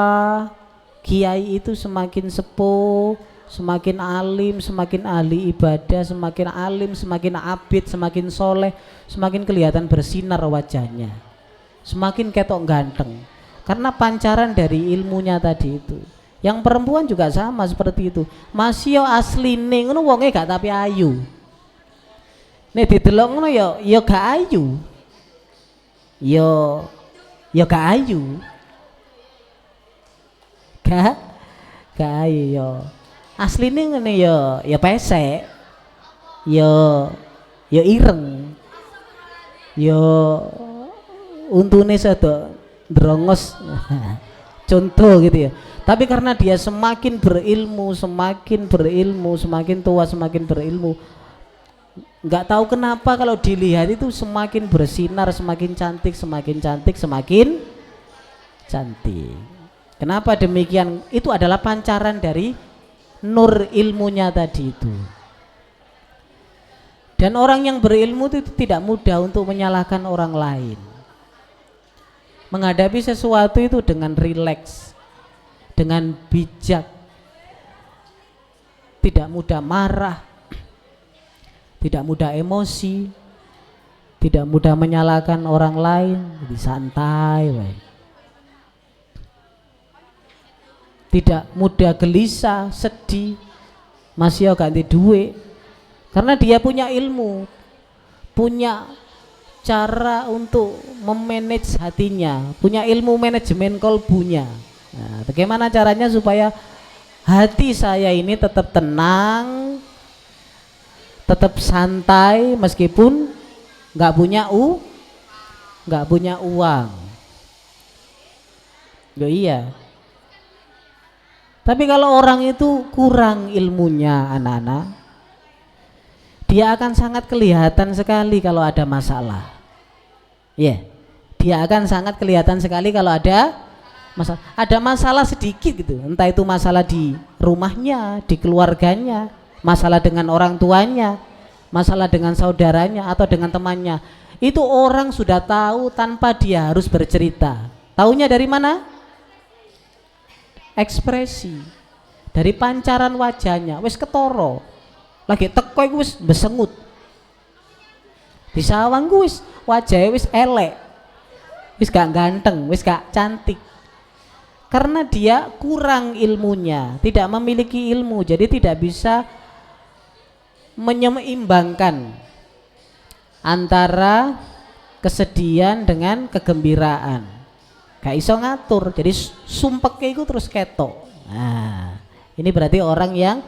kiai itu semakin sepuh, semakin alim, semakin ahli ibadah, semakin alim, semakin abid, semakin soleh, semakin kelihatan bersinar wajahnya, semakin ketok ganteng, karena pancaran dari ilmunya tadi itu. Yang perempuan juga sama seperti itu, masih yo asline ngono wonge gak tapi ayu, nek didelok ngono yo gak ayu, yo gak ayu, gak ayu yo. Asline ngene ya pesek, ya ireng, ya untune sedo drongos, contoh gitu ya. Tapi karena dia semakin berilmu, semakin tua semakin berilmu, nggak tahu kenapa kalau dilihat itu semakin bersinar, semakin cantik, semakin cantik. Kenapa demikian? Itu adalah pancaran dari nur ilmunya tadi itu. Dan orang yang berilmu itu tidak mudah untuk menyalahkan orang lain. Menghadapi sesuatu itu dengan rileks, dengan bijak, tidak mudah marah, tidak mudah emosi, tidak mudah menyalahkan orang lain, jadi santai wae. Tidak mudah gelisah, sedih, masih ganti duit, karena dia punya ilmu, punya cara untuk memanage hatinya, punya ilmu manajemen kolbunya. Nah, bagaimana caranya supaya hati saya ini tetap tenang, tetap santai meskipun nggak punya uang. Loh iya. Tapi kalau orang itu kurang ilmunya anak-anak, dia akan sangat kelihatan sekali kalau ada masalah. Ya, dia akan sangat kelihatan sekali kalau ada masalah sedikit gitu, entah itu masalah di rumahnya, di keluarganya, masalah dengan orang tuanya, masalah dengan saudaranya atau dengan temannya. Itu orang sudah tahu tanpa dia harus bercerita. Taunya dari mana? Ekspresi, dari pancaran wajahnya, wis ketoro, lagi teko iku wis besengut, di sawang ku wis wajahnya wis elek, wis gak ganteng, wis gak cantik, karena dia kurang ilmunya, tidak memiliki ilmu, jadi tidak bisa menyeimbangkan antara kesedihan dengan kegembiraan. Gak iso ngatur, jadi sumpeknya itu terus ketok. Nah, ini berarti orang yang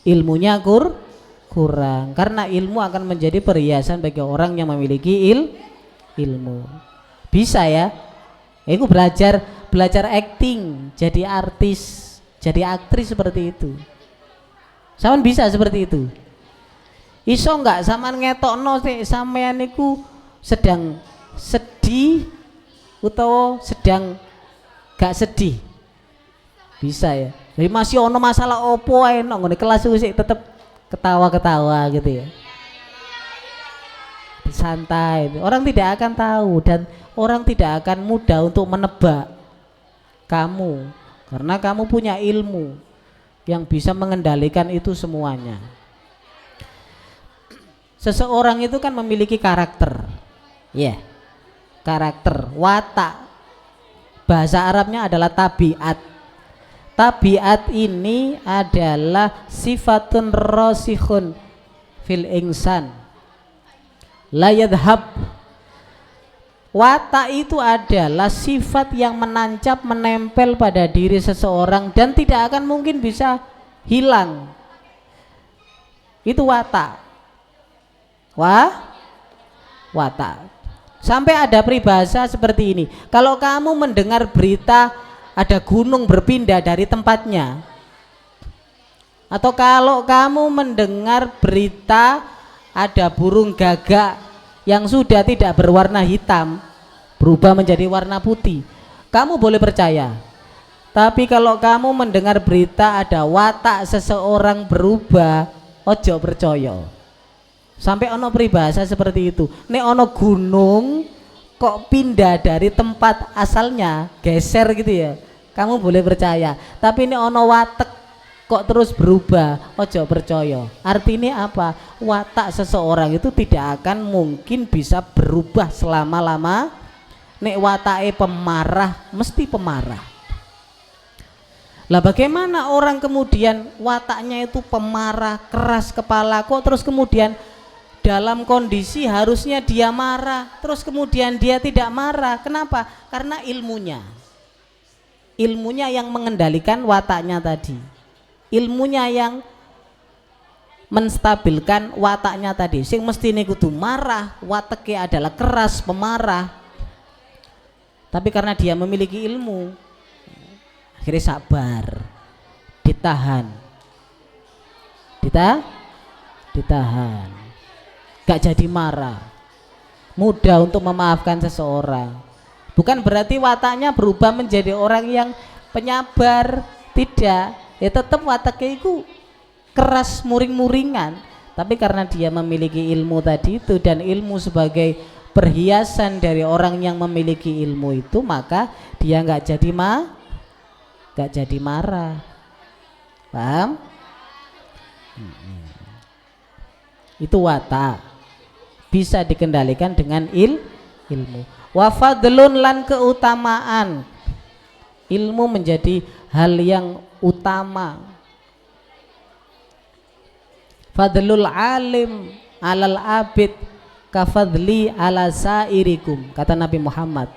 ilmunya kurang, karena ilmu akan menjadi perhiasan bagi orang yang memiliki ilmu. Bisa ya, aku belajar acting, jadi artis, jadi aktris seperti itu. Sampean bisa seperti itu? Iso nggak sampean ngetokno sampean niku sedang sedih utawa sedang gak sedih? Bisa ya. Jadi masih ono masalah opo ae nang ngene kelas wis tetep ketawa-ketawa gitu ya, santai. Orang tidak akan tahu dan orang tidak akan mudah untuk menebak kamu karena kamu punya ilmu yang bisa mengendalikan itu semuanya. Seseorang itu kan memiliki karakter, ya, karakter, watak. Bahasa Arabnya adalah tabiat. Tabiat ini adalah sifatun rasikhun fil insan la yadhhab. Watak itu adalah sifat yang menancap, menempel pada diri seseorang dan tidak akan mungkin bisa hilang. Itu watak. Watak. Sampai ada peribahasa seperti ini. Kalau kamu mendengar berita ada gunung berpindah dari tempatnya, atau kalau kamu mendengar berita ada burung gagak yang sudah tidak berwarna hitam berubah menjadi warna putih, kamu boleh percaya. Tapi kalau kamu mendengar berita ada watak seseorang berubah, ojo percaya. Sampai ono peribahasa seperti itu. Nek ono gunung kok pindah dari tempat asalnya, geser gitu ya, kamu boleh percaya. Tapi nek ono watak kok terus berubah, ojo percaya. Artinya apa? Watak seseorang itu tidak akan mungkin bisa berubah selama-lama. Nek watake pemarah, mesti pemarah. Lah bagaimana orang kemudian wataknya itu pemarah, keras kepala, kok terus kemudian dalam kondisi harusnya dia marah, terus kemudian dia tidak marah. Kenapa? Karena ilmunya yang mengendalikan wataknya tadi, ilmunya yang menstabilkan wataknya tadi. Sing mesti ini kudu marah, wataknya adalah keras, pemarah. Tapi karena dia memiliki ilmu, akhirnya sabar, ditahan, gak jadi marah, mudah untuk memaafkan seseorang. Bukan berarti wataknya berubah menjadi orang yang penyabar, tidak. Ya tetap wataknya itu keras, muring-muringan. Tapi karena dia memiliki ilmu tadi itu, dan ilmu sebagai perhiasan dari orang yang memiliki ilmu itu, maka dia gak jadi marah. Paham? Itu watak. Bisa dikendalikan dengan ilmu. Wa fadlun lan keutamaan. Ilmu menjadi hal yang utama. Fadlul alim alal abid kafadli ala sairikum, kata Nabi Muhammad.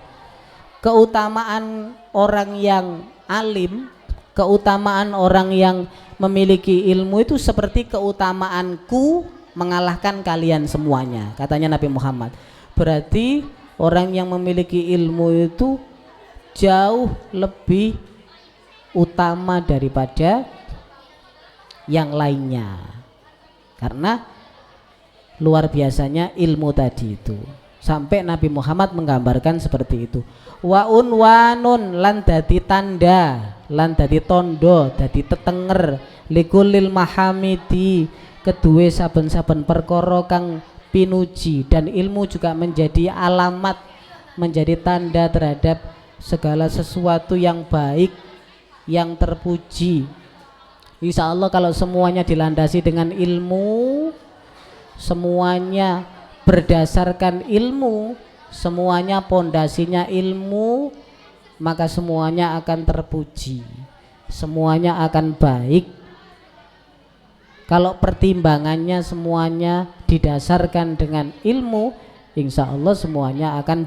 Keutamaan orang yang alim, keutamaan orang yang memiliki ilmu itu seperti keutamaanku mengalahkan kalian semuanya, katanya Nabi Muhammad. Berarti orang yang memiliki ilmu itu jauh lebih utama daripada yang lainnya, karena luar biasanya ilmu tadi itu. Sampai Nabi Muhammad menggambarkan seperti itu. Wa unwanun lan dadi tanda, lan dadi tondo, dadi tetenger likulil mahamidi, kedue saben-saben perkara kang pinuji. Dan ilmu juga menjadi alamat, menjadi tanda terhadap segala sesuatu yang baik, yang terpuji. Insya Allah kalau semuanya dilandasi dengan ilmu, semuanya berdasarkan ilmu, semuanya pondasinya ilmu, maka semuanya akan terpuji, semuanya akan baik. Kalau pertimbangannya semuanya didasarkan dengan ilmu, insya Allah semuanya akan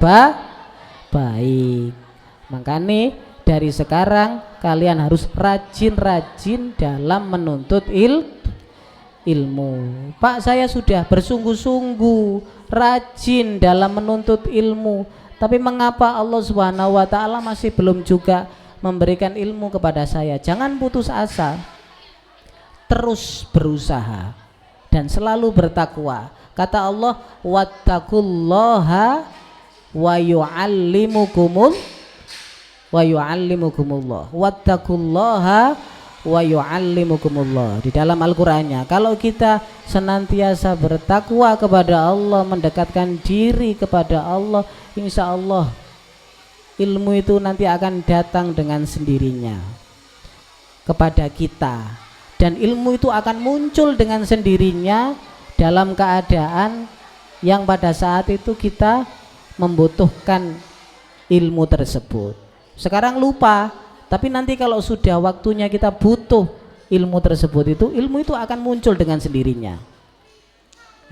baik. Makanya dari sekarang kalian harus rajin-rajin dalam menuntut ilmu. Pak, saya sudah bersungguh-sungguh rajin dalam menuntut ilmu, tapi mengapa Allah Subhanahu wa ta'ala masih belum juga memberikan ilmu kepada saya? Jangan putus asa, terus berusaha dan selalu bertakwa. Kata Allah, wattaqullaha wa yu'allimukumullah, wattaqullaha wa yu'allimukumullah. Di dalam Al-Qur'annya, kalau kita senantiasa bertakwa kepada Allah, mendekatkan diri kepada Allah, insya Allah ilmu itu nanti akan datang dengan sendirinya kepada kita, dan ilmu itu akan muncul dengan sendirinya dalam keadaan yang pada saat itu kita membutuhkan ilmu tersebut. Sekarang lupa, tapi nanti kalau sudah waktunya kita butuh ilmu tersebut, ilmu itu akan muncul dengan sendirinya.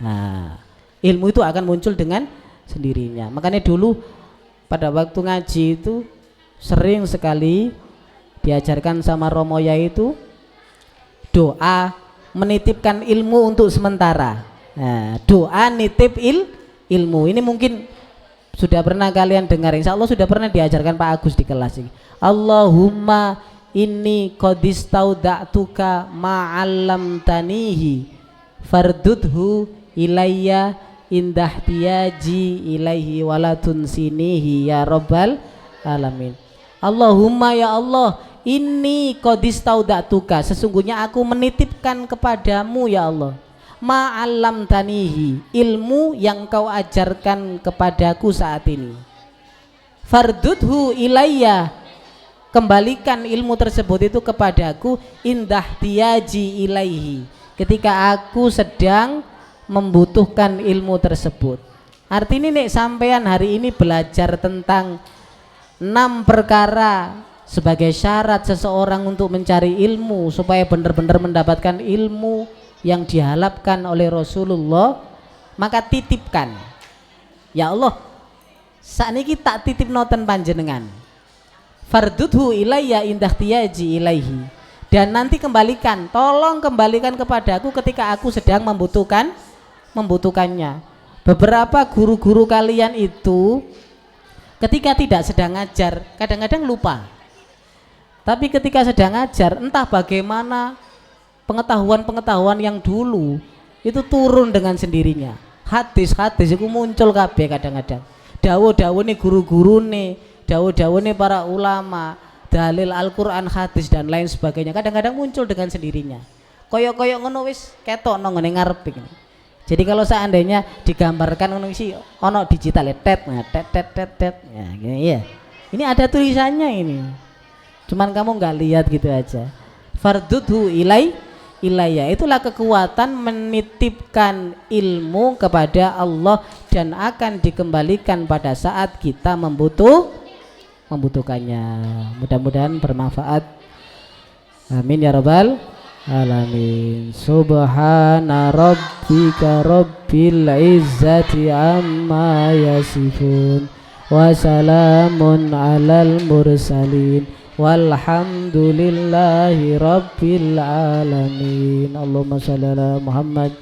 Nah, ilmu itu akan muncul dengan sendirinya. Makanya dulu pada waktu ngaji itu sering sekali diajarkan sama Romo yaitu doa menitipkan ilmu untuk sementara. Nah, doa nitip ilmu ini mungkin sudah pernah kalian dengar, insya Allah sudah pernah diajarkan Pak Agus di kelas ini. Allahumma inni qadistauda'tuka ma'allamtanihi fardudhu ilayya indah tiyaji ilaihi walatun sinihi ya rabbal alamin. Allahumma ya Allah, inni qadistauda'tuka, sesungguhnya aku menitipkan kepadamu ya Allah, ma'allamtanihi, ilmu yang kau ajarkan kepadaku saat ini, fardudhu ilayya, kembalikan ilmu tersebut itu kepadaku, indah tiyaji ilaihi, ketika aku sedang membutuhkan ilmu tersebut. Artinya nek sampean hari ini belajar tentang 6 perkara sebagai syarat seseorang untuk mencari ilmu supaya benar-benar mendapatkan ilmu yang diharapkan oleh Rasulullah, maka titipkan. Ya Allah, saat ini tak titip noten panjenengan, fardudhu ilayya indah tiyaji ilaihi, dan nanti kembalikan, tolong kembalikan kepadaku ketika aku sedang membutuhkannya. Beberapa guru-guru kalian itu ketika tidak sedang ngajar kadang-kadang lupa, tapi ketika sedang ngajar entah bagaimana pengetahuan yang dulu itu turun dengan sendirinya. Hadis-hadis itu muncul kabeh kadang-kadang. Dawuh-dawuh nih guru-guru nih, dawuh-dawuh nih para ulama, dalil Al-Qur'an, hadis dan lain sebagainya kadang-kadang muncul dengan sendirinya. Koyok-koyok ngono wis ketok nang ngene ngarep iki. Jadi kalau seandainya digambarkan ngono sih ono digital tet, nah tet. Ya, gini ya. Ini ada tulisannya ini. Cuman kamu nggak lihat gitu aja. Fardudhu ilayya, itulah kekuatan menitipkan ilmu kepada Allah dan akan dikembalikan pada saat kita membutuhkannya. Mudah-mudahan bermanfaat. Amin ya rabbal alamin. Subhana rabbika rabbil izzati amma yasifun wa salamun alal mursalin walhamdulillahi rabbil alamin. Allahumma shalli ala Muhammad